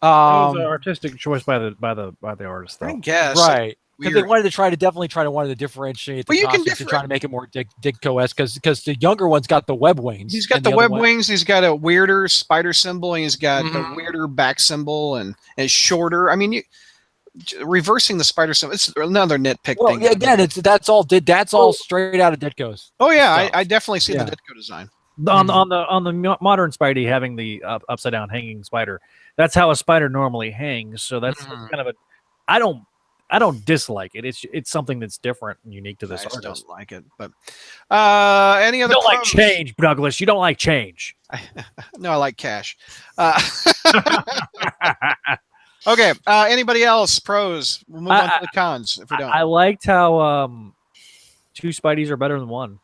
was an artistic choice by the artist, though. I guess. Right. Because they wanted to definitely try to differentiate the costumes to try to make it more Ditko-esque, because the younger one's got the web wings. He's got the web wings. He's got a weirder spider symbol. And he's got the weirder back symbol, and it's shorter. I mean, reversing the spider symbol. It's another nitpick thing. Yeah, again, that's all straight out of Ditko's. Oh yeah, I definitely see the Ditko design. On the modern Spidey having the upside down hanging spider, that's how a spider normally hangs. So that's kind of I don't dislike it. It's something that's different and unique to this artist. I don't like it, but any other? You don't like change, Douglas. You don't like change. No, I like cash. Okay. Anybody else? Pros. We'll move on to the cons if we don't. I liked how two Spideys are better than one,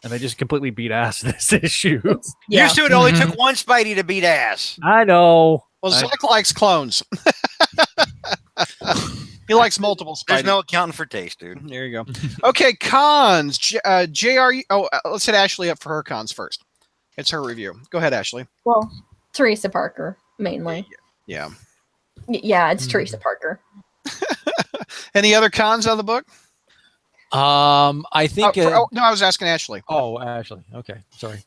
and they just completely beat ass this issue. Yeah. Used to it only took one Spidey to beat ass. I know. Well, Zach likes clones. He likes multiple Spidey. There's no accounting for taste, dude. There you go. Okay, cons. JR. Let's hit Ashley up for her cons first. It's her review. Go ahead, Ashley. Well, Teresa Parker mainly. Yeah. Yeah, it's Teresa Parker. Any other cons on the book? I think. No, I was asking Ashley. Oh, Ashley. Okay, sorry.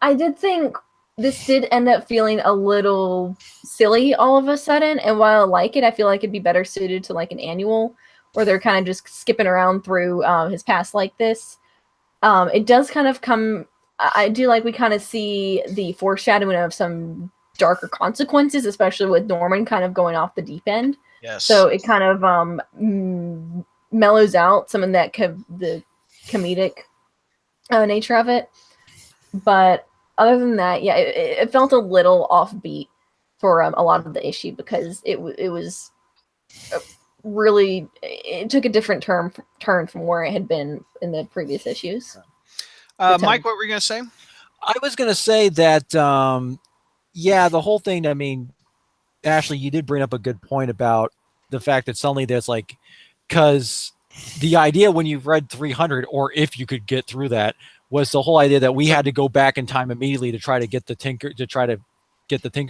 I did think this did end up feeling a little silly all of a sudden, and while I like it, I feel like it'd be better suited to like an annual where they're kind of just skipping around through his past like this. It does kind of come. I do like we kind of see the foreshadowing of some darker consequences, especially with Norman kind of going off the deep end. Yes. So it kind of mellows out some of that the comedic nature of it. But other than that, yeah, it felt a little offbeat for a lot of the issue because it was really, it took a different turn from where it had been in the previous issues. Mike, what were you going to say? I was going to say that, yeah, the whole thing, I mean, Ashley, you did bring up a good point about the fact that suddenly there's like, because the idea when you've read 300, or if you could get through that, was the whole idea that we had to go back in time immediately to try to get the Tinker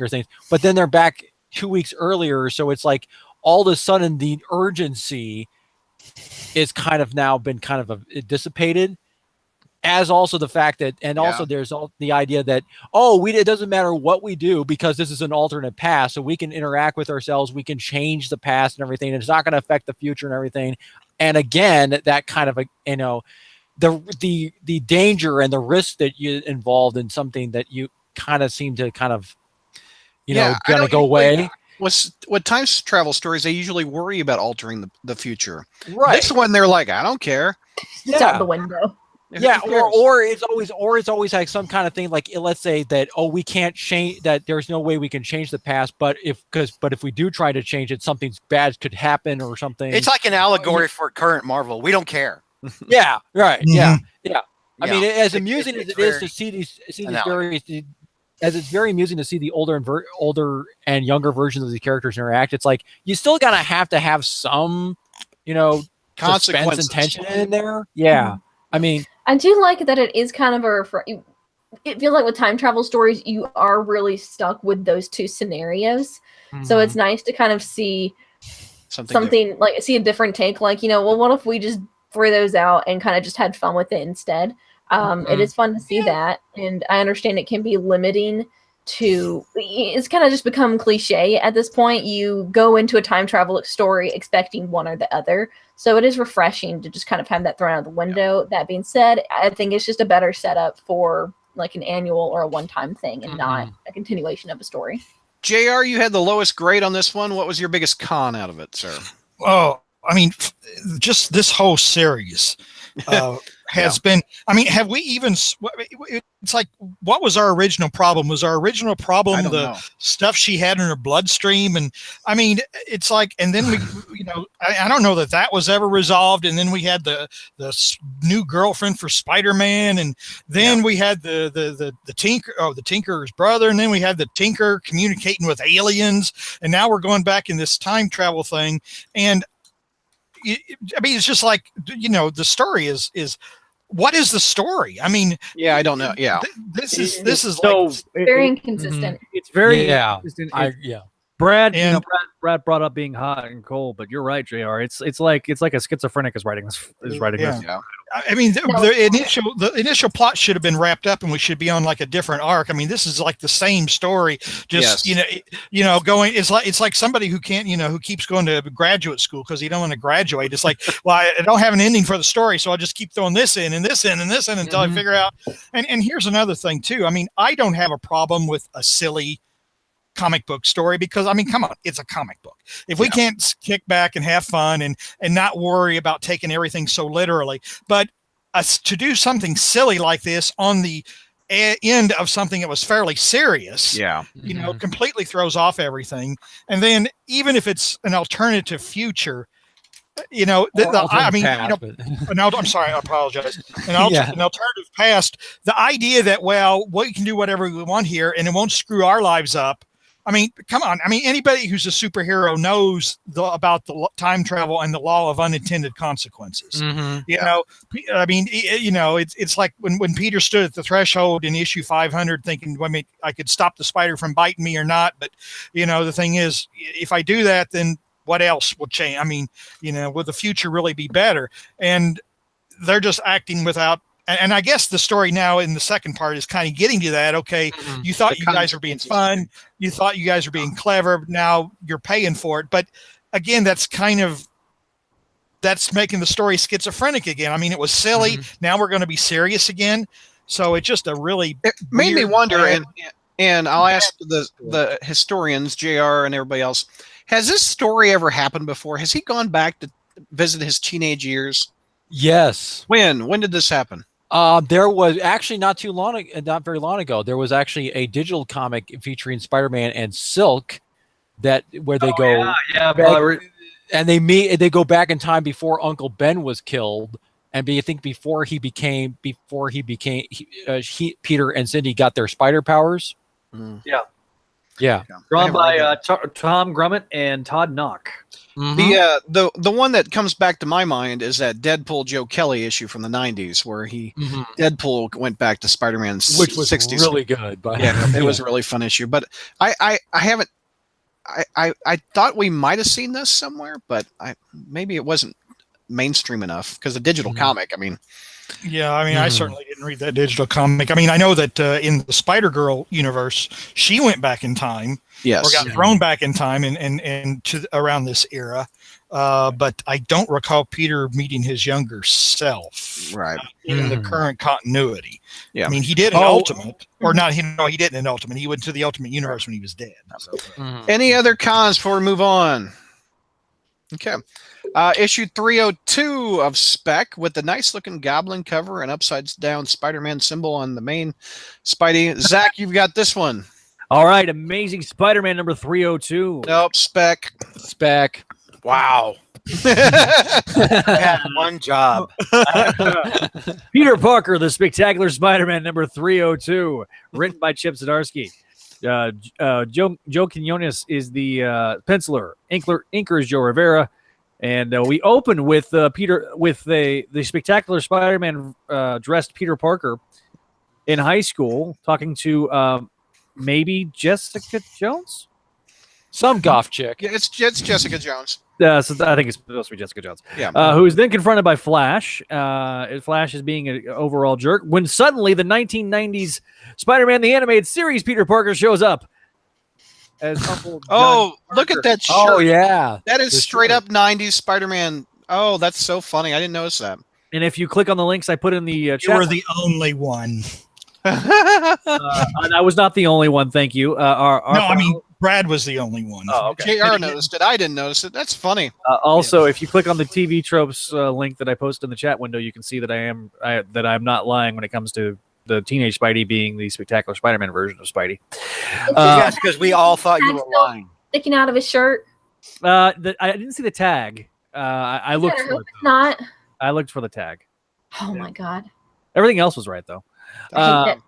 things. But then they're back 2 weeks earlier. So it's like all of a sudden the urgency is kind of now been kind of dissipated. As also the fact that, and also there's the idea that, it doesn't matter what we do because this is an alternate past, so we can interact with ourselves, we can change the past and everything, and it's not going to affect the future and everything. And again, that kind of the danger and the risk that you involved in something that you kind of seem to kind of going to go away. With time travel stories, they usually worry about altering the future. Right. This one, they're like, I don't care. It's out the window. Yeah, or it's always like some kind of thing like, let's say that we can't change that, there's no way we can change the past, but if we do try to change it, something bad could happen or something. It's like an allegory for current Marvel. We don't care. Yeah, right. Mhm. Yeah. I mean, as amusing as it is to see these various, as it's very amusing to see the older and younger versions of these characters interact, it's like you still gotta have to have some, suspense and tension in there. Yeah. I mean, I do like that it is kind of it feels like with time travel stories, you are really stuck with those two scenarios. Mm-hmm. So it's nice to kind of see something like see a different take. Like, well, what if we just threw those out and kind of just had fun with it instead? It is fun to see that. And I understand it can be limiting it's kind of just become cliche at this point. You go into a time travel story expecting one or the other. So it is refreshing to just kind of have that thrown out the window. That being said, I think it's just a better setup for like an annual or a one-time thing and not a continuation of a story. JR, you had the lowest grade on this one. What was your biggest con out of it, sir? Oh, I mean, just this whole series has been, I mean, have we even, it's like, what was our original problem? Was our original problem the stuff she had in her bloodstream? And I mean, it's like, and then we, I don't know that was ever resolved. And then we had the new girlfriend for Spider-Man. And then we had the Tinker, the Tinker's brother. And then we had the Tinker communicating with aliens. And now we're going back in this time travel thing. And I mean, it's just like, the story is what is the story? I mean, I don't know. Yeah, this is so like very inconsistent. It's very inconsistent. Brad, Brad brought up being hot and cold, but you're right, JR. It's like a schizophrenic is writing this. Yeah. I mean, the initial plot should have been wrapped up, and we should be on like a different arc. I mean, this is like the same story, just going. It's like somebody who can't, who keeps going to graduate school because he don't want to graduate. It's like, well, I don't have an ending for the story, so I'll just keep throwing this in and this in and this in until I figure out. And here's another thing too. I mean, I don't have a problem with a silly comic book story because, I mean, come on, it's a comic book. If we can't kick back and have fun and not worry about taking everything so literally, but to do something silly like this on the end of something that was fairly serious, completely throws off everything. And then even if it's an alternative future, I'm sorry, I apologize. An alternative past, the idea that, well, we can do whatever we want here and it won't screw our lives up. I mean, come on. I mean, anybody who's a superhero knows about the time travel and the law of unintended consequences. I mean, it's like when Peter stood at the threshold in issue 500 thinking, well, I mean, I could stop the spider from biting me or not. But, the thing is, if I do that, then what else will change? I mean, will the future really be better? And they're just acting without. And I guess the story now in the second part is kind of getting to that. Okay, you thought you guys were being fun. You thought you guys were being clever. Now you're paying for it. But again, that's making the story schizophrenic again. I mean, it was silly. Now we're going to be serious again. So it's just it made me wonder. And I'll ask the historians, JR and everybody else, Has this story ever happened before? Has he gone back to visit his teenage years? Yes. When? When did this happen? There was actually not very long ago. There was actually a digital comic featuring Spider-Man and Silk where they go and they go back in time before Uncle Ben was killed, and I think before Peter and Cindy got their spider powers. Yeah. Drawn by Tom Grummett and Todd Knock. The one that comes back to my mind is that Deadpool Joe Kelly issue from the 90s where Deadpool went back to Spider-Man, which was 60s. really good. But it was a really fun issue. But I haven't. I thought we might have seen this somewhere, but maybe it wasn't mainstream enough because the digital comic. I mean. Yeah, I mean, I certainly didn't read that digital comic. I mean, I know that in the Spider-Girl universe, she went back in time, or got thrown back in time, and to around this era. But I don't recall Peter meeting his younger self, in the current continuity. Yeah, I mean, he did in Ultimate, or not? He didn't in Ultimate. He went to the Ultimate Universe when he was dead. So. Any other cons before we move on? Okay. Issue 302 of Spec with the nice looking goblin cover and upside down Spider-Man symbol on the main Spidey. Zach, you've got this one. All right. Amazing Spider-Man number 302. Nope. Spec. Wow. Had one job. Peter Parker, the Spectacular Spider-Man number 302, written by Chip Zdarsky. Joe Quinones is the penciler. Inker is Joe Rivera. And we open with Peter, with the Spectacular Spider-Man dressed Peter Parker in high school, talking to maybe Jessica Jones, some goth chick. Yeah, it's Jessica Jones. So I think it's supposed to be Jessica Jones. Yeah. Who is then confronted by Flash. Flash is being an overall jerk when suddenly the 1990s Spider-Man the Animated Series Peter Parker shows up. As Uncle John look at that shirt. Oh, yeah. That is straight up 90s Spider-Man. Oh, that's so funny. I didn't notice that. And if you click on the links I put in the chat. You were the only one. I was not the only one, thank you. I mean, Brad was the only one. Oh, okay. JR noticed it. I didn't notice it. That's funny. Also, if you click on the TV Tropes link that I posted in the chat window, you can see that I'm not lying when it comes to the Teenage Spidey being the Spectacular Spider-Man version of Spidey. Yes, because we all thought you were lying. Sticking out of his shirt. I didn't see the tag. I looked for it. Not. I looked for the tag. Oh my god. Everything else was right though. I hate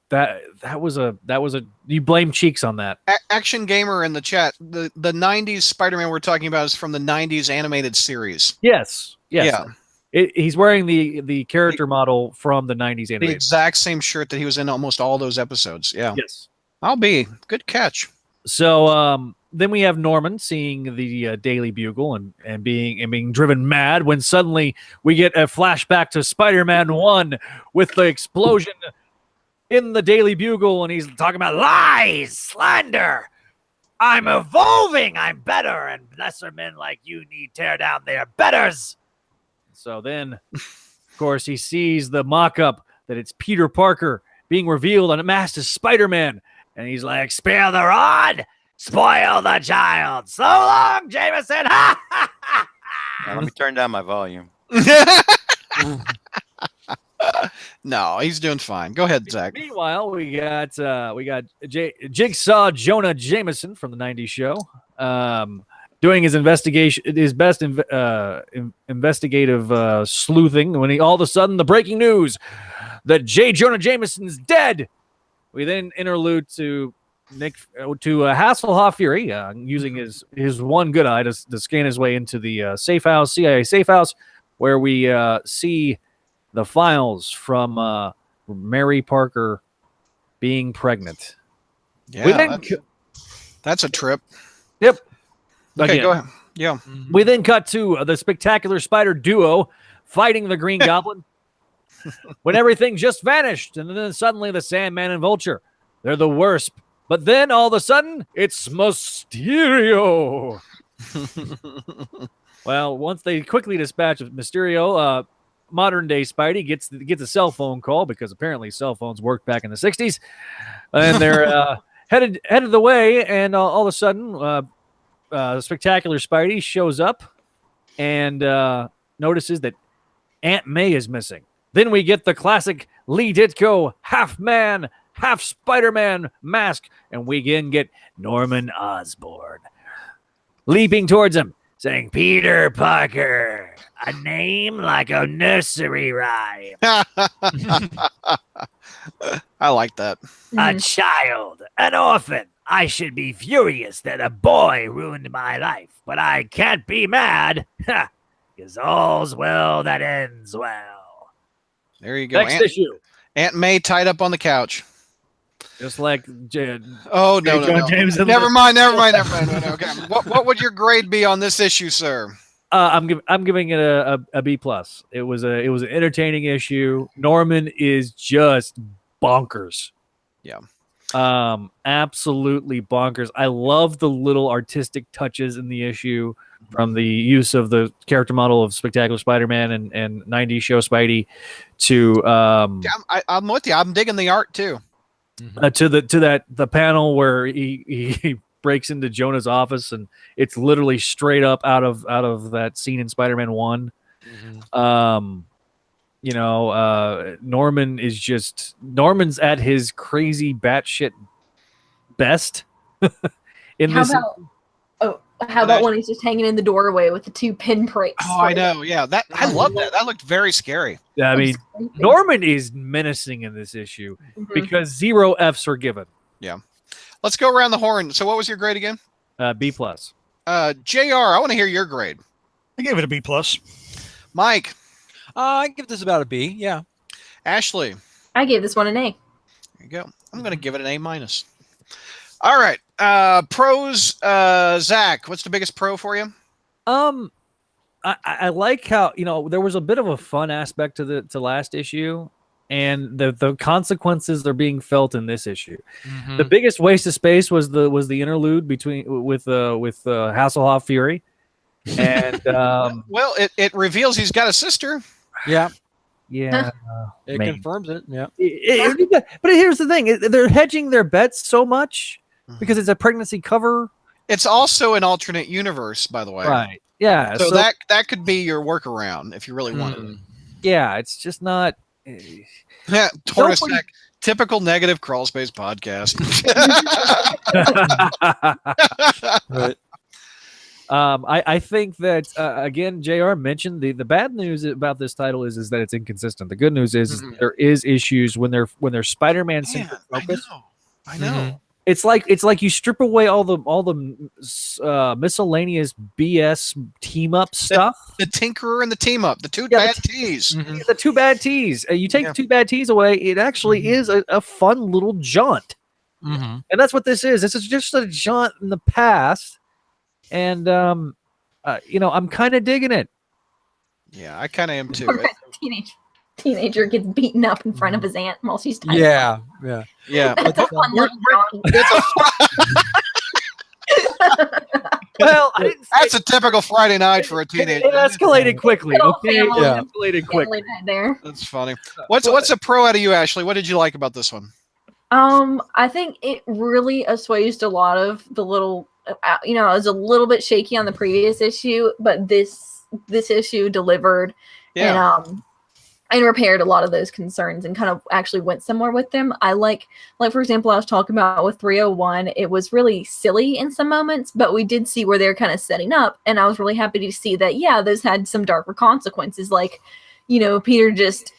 that tag. That was a you blame Cheeks on that. Action Gamer in the chat. The 90s Spider-Man we're talking about is from the 90s animated series. Yes. Yeah. He's wearing the character model from the 90s animated. The exact same shirt that he was in almost all those episodes. Yeah. Yes. I'll be. Good catch. So then we have Norman seeing the Daily Bugle and being driven mad when suddenly we get a flashback to Spider-Man 1 with the explosion in the Daily Bugle, and he's talking about lies, slander. I'm evolving. I'm better, and lesser men like you need tear down their betters. So then, of course, he sees the mock-up that it's Peter Parker being revealed unmasked as Spider-Man. And he's like, spare the rod, spoil the child. So long, Jameson. Ha, ha, ha, ha. Let me turn down my volume. No, he's doing fine. Go ahead, Zach. Meanwhile, we got Jigsaw Jonah Jameson from the 90s show. Doing his best investigative sleuthing when all of a sudden the breaking news that J. Jonah Jameson's dead. We then interlude to Hasselhoff Fury using his one good eye to scan his way into the CIA safe house, where we see the files from Mary Parker being pregnant. Yeah, that's a trip. Yep. Okay, Again. go ahead. Yeah. We then cut to the Spectacular Spider duo fighting the Green Goblin when everything just vanished. And then suddenly the Sandman and Vulture, they're the worst. But then all of a sudden, it's Mysterio. Well, once they quickly dispatch Mysterio, modern day Spidey gets a cell phone call because apparently cell phones worked back in the 60s. And they're headed the way, and all of a sudden, Spectacular Spidey shows up and notices that Aunt May is missing. Then we get the classic Lee Ditko half man, half Spider-Man mask, and we again get Norman Osborn leaping towards him, saying, "Peter Parker, a name like a nursery rhyme. I like that. A child, an orphan. I should be furious that a boy ruined my life, but I can't be mad, because all's well that ends well." There you go. Next issue. Aunt May tied up on the couch. Just like Oh no, no, John no. James Never mind. No, no. Okay. What would your grade be on this issue, sir? I'm giving it a B plus. It was an entertaining issue. Norman is just bonkers. Yeah. Absolutely bonkers. I love the little artistic touches in the issue, from the use of the character model of Spectacular Spider-Man and 90s show Spidey to Yeah, I'm with you. I'm digging the art too. to the panel where he breaks into Jonah's office, and it's literally straight up out of that scene in Spider-Man 1. Norman's at his crazy batshit best in How this. how about when he's just hanging in the doorway with the two pinpricks? Oh, I know. Yeah, I love that. That looked very scary. I mean, Norman is menacing in this issue because 0 Fs are given. Yeah. Let's go around the horn. So what was your grade again? B plus. JR, I want to hear your grade. I gave it a B plus. Mike. I give this about a B. Yeah. Ashley. I gave this one an A. There you go. I'm going to give it an A minus. All right. Pros. Zach, what's the biggest pro for you? I like how, there was a bit of a fun aspect to last issue, and the consequences are being felt in this issue. The biggest waste of space was the interlude with Hasselhoff Fury, and well, it reveals he's got a sister. Yeah. Yeah, It maybe. confirms it. Yeah. But here's the thing: they're hedging their bets so much because it's a pregnancy cover. It's also an alternate universe, by the way. Right. Yeah. So that could be your workaround if you really wanted it. Yeah, it's just not. Yeah, Tornasek, typical negative Crawlspace podcast. Right. I think that again, JR mentioned the bad news about this title is that it's inconsistent. The good news is there is issues when they're Spider-Man centric focus. I know. It's like you strip away all the miscellaneous BS team up stuff. The Tinkerer and the team up, the two bad tees. The two bad tees. You take the two bad tees away, it actually is a fun little jaunt. And that's what this is. This is just a jaunt in the past. And I'm kind of digging it. Yeah, I kind of am too. Teenager gets beaten up in front of his aunt while she's typing. Yeah. Yeah. That's a fun little Well, I didn't say That's a typical Friday night for a teenager. it escalated quickly. Little Okay, family. it escalated quickly. there. That's funny. What's a pro out of you, Ashley? What did you like about this one? I think it really assuaged a lot of the little, I was a little bit shaky on the previous issue, but this issue delivered and repaired a lot of those concerns and kind of actually went somewhere with them. I like for example, I was talking about with 301, it was really silly in some moments, but we did see where they're kind of setting up, and I was really happy to see that, those had some darker consequences, like, Peter just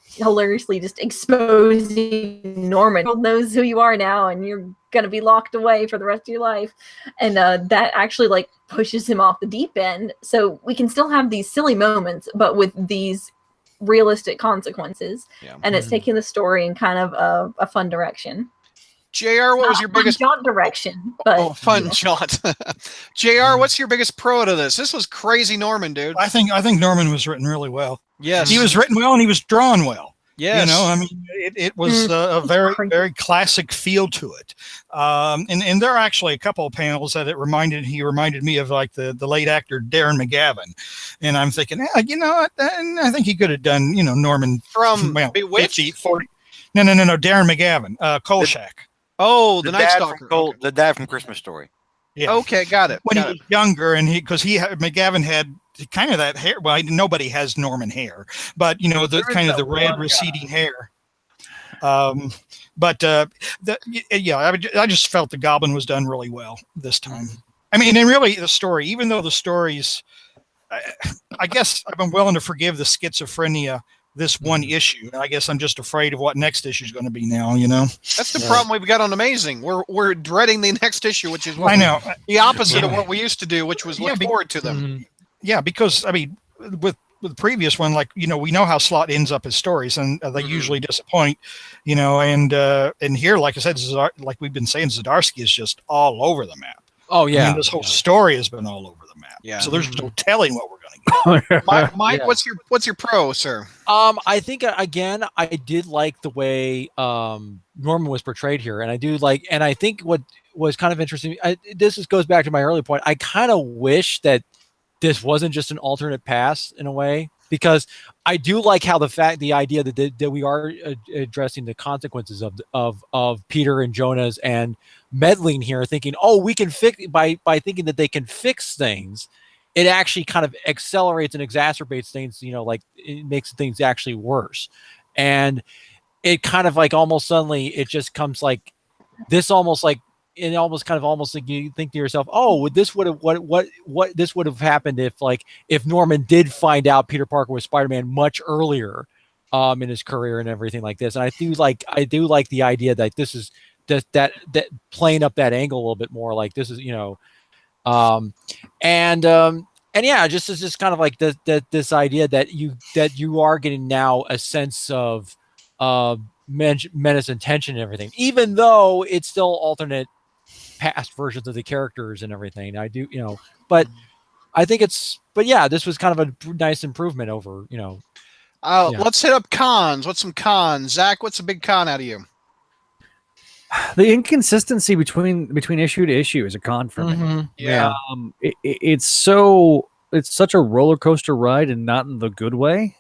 hilariously just exposing Norman. Knows who you are now, and you're gonna be locked away for the rest of your life, and that actually pushes him off the deep end. So we can still have these silly moments, but with these realistic consequences, and it's taking the story in kind of a fun direction. JR, what was your biggest jaunt direction? But fun jaunt. JR, what's your biggest pro to this? This was crazy Norman, dude. I think Norman was written really well. Yes, he was written well and he was drawn well. Yes, it was a very, very classic feel to it. And there are actually a couple of panels that he reminded me of, like the late actor Darren McGavin. And I'm thinking, I think he could have done, Norman from Bewitched. 50, 40. No, Darren McGavin, Kolchak. Oh, the Night dad Stalker. from Cole, the dad from Christmas Story. Yeah. Okay, got it. When got he it. was younger, and McGavin had kind of that hair. Well, nobody has Norman hair, but the kind of the red receding hair. But I just felt the Goblin was done really well this time. I mean, and really the story, even though the stories, I guess I've been willing to forgive the schizophrenia this one issue. I guess I'm just afraid of what next issue is going to be now. That's the problem we've got on Amazing. We're dreading the next issue, which is I know the opposite of what we used to do, which was look forward to them. Mm-hmm. Yeah, because I mean, with the previous one, like we know how Slott ends up his stories, and they usually disappoint. And here, like I said, like we've been saying, Zdarsky is just all over the map. Oh yeah, I mean, this whole story has been all over the map. Yeah. So there's no telling what we're going to get. Mike, Yeah. what's your pro, sir? I think again, I did like the way Norman was portrayed here, and I think what was kind of interesting. This goes back to my earlier point. I kind of wish that this wasn't just an alternate pass in a way, because I do like how the idea that we are addressing the consequences of Peter and Jonah's and meddling here, thinking, oh, we can fix by thinking that they can fix things. It actually kind of accelerates and exacerbates things, like it makes things actually worse. And it kind of like almost suddenly it just comes like this, almost like it almost like you think to yourself, oh, this would have what this would have happened if Norman did find out Peter Parker was Spider-Man much earlier in his career and everything like this. And I do like the idea that this is that playing up that angle a little bit more, like this is, and yeah, just it's just kind of like this idea that you are getting now a sense of menace and tension and everything, even though it's still alternate past versions of the characters and everything. I do, but I think this was kind of a nice improvement over, Let's hit up cons. What's some cons? Zach, what's a big con out of you? The inconsistency between issue to issue is a con for me. Yeah. It's such a roller coaster ride, and not in the good way.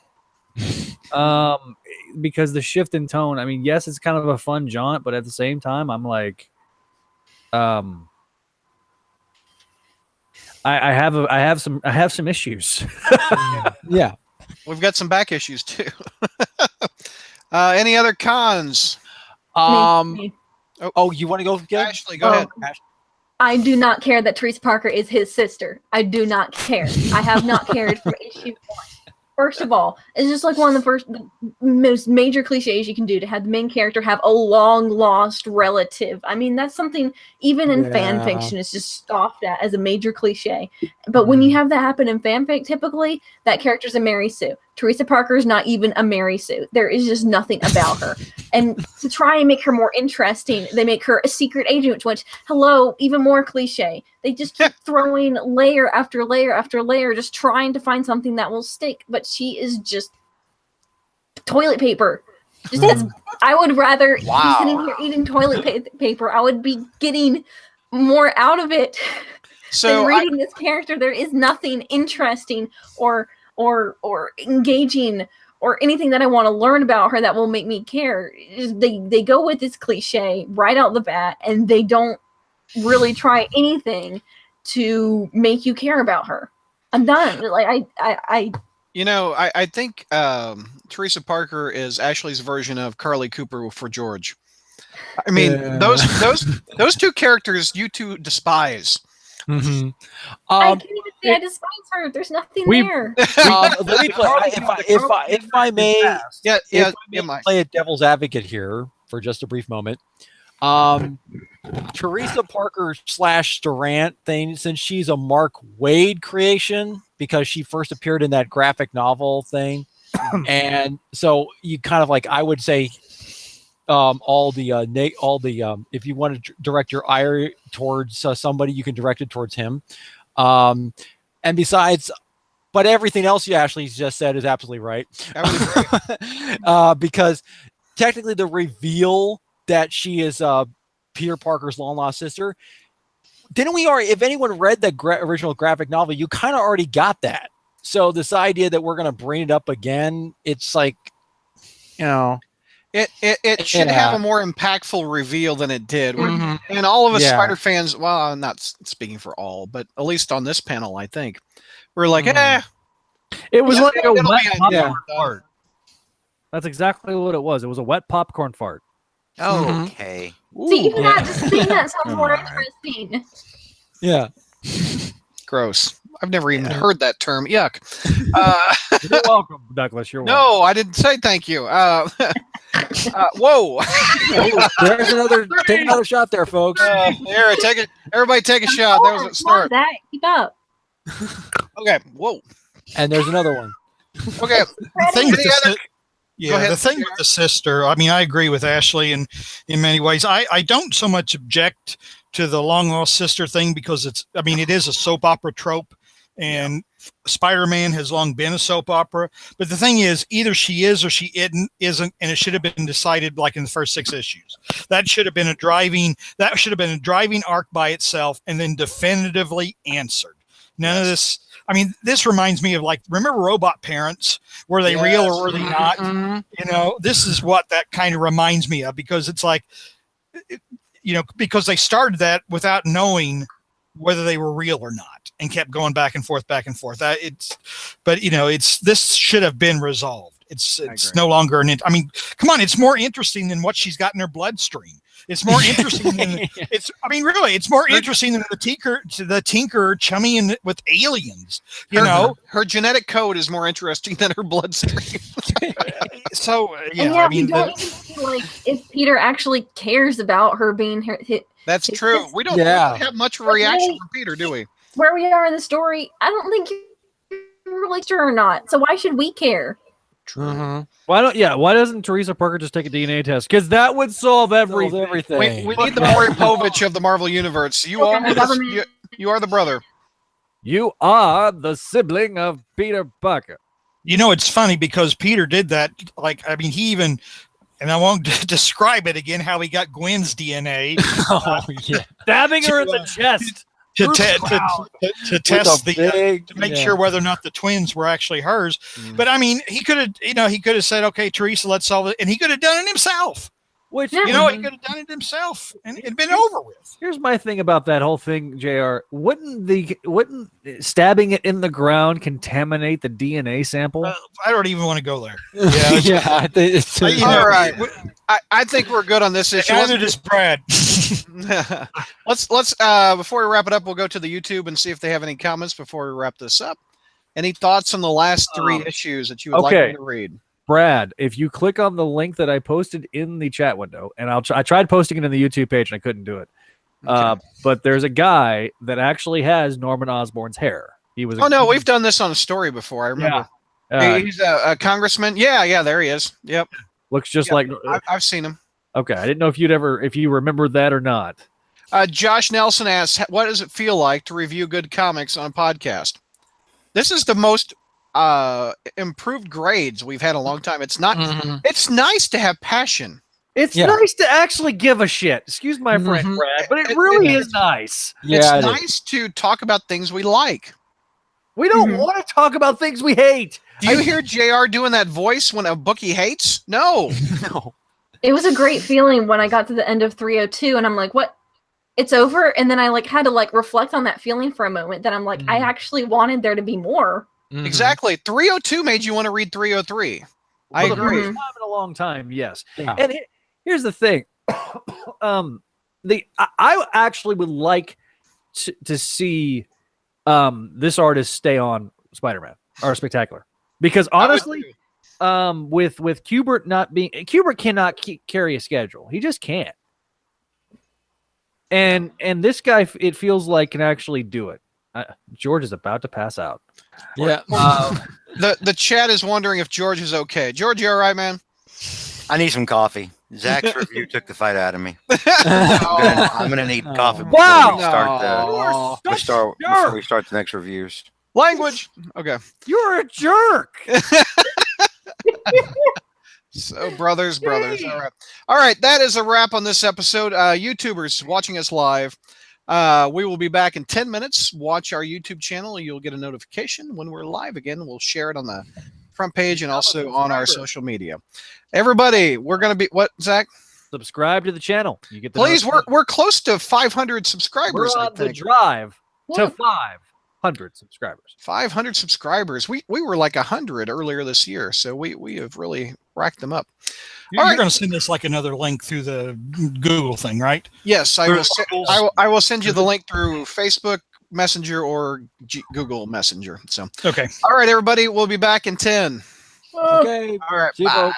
Because the shift in tone, I mean, yes, it's kind of a fun jaunt, but at the same time, I'm like, I have some issues. Yeah. We've got some back issues too. Any other cons? Oh, you want to go? Ashley, go ahead. I do not care that Teresa Parker is his sister. I do not care. I have not cared from issue 1. First of all, it's just like one of the most major cliches you can do, to have the main character have a long lost relative. I mean, that's something even in fan fiction is just scoffed at as a major cliche. But when you have that happen in fanfic, typically that character's a Mary Sue. Teresa Parker is not even a Mary Sue. There is just nothing about her. And to try and make her more interesting, they make her a secret agent, which, hello, even more cliche. They just keep throwing layer after layer after layer, just trying to find something that will stick. But she is just toilet paper. I would rather be sitting here eating toilet paper. I would be getting more out of it than reading this character. There is nothing interesting or engaging or anything that I want to learn about her that will make me care. They go with this cliche right out the bat, and they don't really try anything to make you care about her. I'm done. Like I think Teresa Parker is Ashley's version of Carly Cooper for George. I mean, those two characters you two despise. Mm-hmm. I can't even say I despise her. There's nothing there. Let me play, if I may, play a devil's advocate here for just a brief moment. Teresa Parker / Durant thing, since she's a Mark Waid creation because she first appeared in that graphic novel thing, and so you kind of like, I would say, all the if you want to direct your ire towards somebody, you can direct it towards him. And besides, but everything else you Ashley just said is absolutely right. Because technically the reveal that she is Peter Parker's long lost sister, didn't we already, if anyone read the original graphic novel, you kind of already got that. So this idea that we're going to bring it up again, it's like, It should have a more impactful reveal than it did. And all of us Spider fans, well, I'm not speaking for all, but at least on this panel, I think we're like, It was like a it'll wet be popcorn fart. That's exactly what it was. It was a wet popcorn fart. Okay. See, even that, just saying that sounds more interesting. Yeah. Gross. I've never even heard that term. Yuck. You're welcome, Douglas. You're welcome. No, I didn't say thank you. Whoa. There's another. Take another shot there, folks. Here, take it. Everybody, take a shot. There was a start. That. Keep up. Okay. Whoa. And there's another one. Okay. The thing with the, Go ahead. the thing with the sister, I mean, I agree with Ashley in many ways. I don't so much object to the long lost sister thing because it is a soap opera trope, and Spider-Man has long been a soap opera. But the thing is, either she is or she isn't, and it should have been decided like in the first 6 issues. That should have been a driving arc by itself, and then definitively answered. None of this. I mean, this reminds me of remember Robot Parents? Were they real or were they not? You know, this is what that kind of reminds me of, because it's like, because they started that without knowing whether they were real or not, and kept going back and forth. This should have been resolved. It's no longer come on, it's more interesting than what she's got in her bloodstream. It's more interesting than it's more interesting than the Tinker chumming with aliens. Her genetic code is more interesting than her bloodstream. So we don't even see if Peter actually cares about her being That's true. We don't have much of a reaction from Peter, do we? Where we are in the story, I don't think you're really sure or not. So why should we care? True. Why doesn't Teresa Parker just take a DNA test? Because that would solve everything. We need the Maury Povich of the Marvel Universe. You are the brother. You are the sibling of Peter Parker. It's funny because Peter did that. He even, and I won't describe it again, how he got Gwen's DNA. Stabbing her in the chest. To test to make sure whether or not the twins were actually hers. But he could have said, okay, Teresa, let's solve it. And he could have done it himself. He could have done it himself and it'd been over with. Here's my thing about that whole thing, JR. Wouldn't stabbing it in the ground contaminate the DNA sample? I don't even want to go there. All right. I think we're good on this issue. Neither does Brad. Let's before we wrap it up, we'll go to the YouTube and see if they have any comments before we wrap this up. Any thoughts on the last 3 issues that you would like me to read? Brad, if you click on the link that I posted in the chat window, and I tried posting it in the YouTube page and I couldn't do it. But there's a guy that actually has Norman Osborn's hair. He was. We've done this on a story before. I remember. Yeah. He's a congressman. Yeah, there he is. Yep. Looks just like. I've seen him. Okay, I didn't know if you remembered that or not. Josh Nelson asks, "What does it feel like to review good comics on a podcast?" This is the most improved grades we've had in a long time. It's not. It's nice to have passion. It's nice to actually give a shit. Excuse my friend, Brad, but it really is nice. It's nice to talk about things we like. We don't want to talk about things we hate. Do you hear JR doing that voice when a book he hates? No. It was a great feeling when I got to the end of 302 and I'm like, what? It's over? And then I had to reflect on that feeling for a moment that I'm like, I actually wanted there to be more. Exactly. 302 made you want to read 303. I agree. First time in a long time, yes. Yeah. And here's the thing. I actually would like to see this artist stay on Spider-Man or Spectacular, because honestly, with Kubert not being, Kubert cannot carry a schedule. He just can't. And this guy, it feels like, can actually do it. George is about to pass out. Yeah. The chat is wondering if George is okay. George, you all right, man? I need some coffee. Zach's review took the fight out of me. I'm gonna need coffee before we start the next reviews. Language. Okay. You're a jerk. So brothers. All right. That is a wrap on this episode. YouTubers watching us live. We will be back in 10 minutes. Watch our YouTube channel. You'll get a notification when we're live again. We'll share it on the front page and also on our social media. Everybody, we're going to be what, Zach? Subscribe to the channel. You get the Please, we're close to 500 subscribers. We're I on the think. drive to 500 subscribers. 500 subscribers. We were like 100 earlier this year, so we have really racked them up. You're going to send us like another link through the Google thing, right? Yes, I will send you the link through Facebook Messenger or Google Messenger. So okay. All right, everybody, we'll be back in 10. Okay. All right. See you, bye. folks.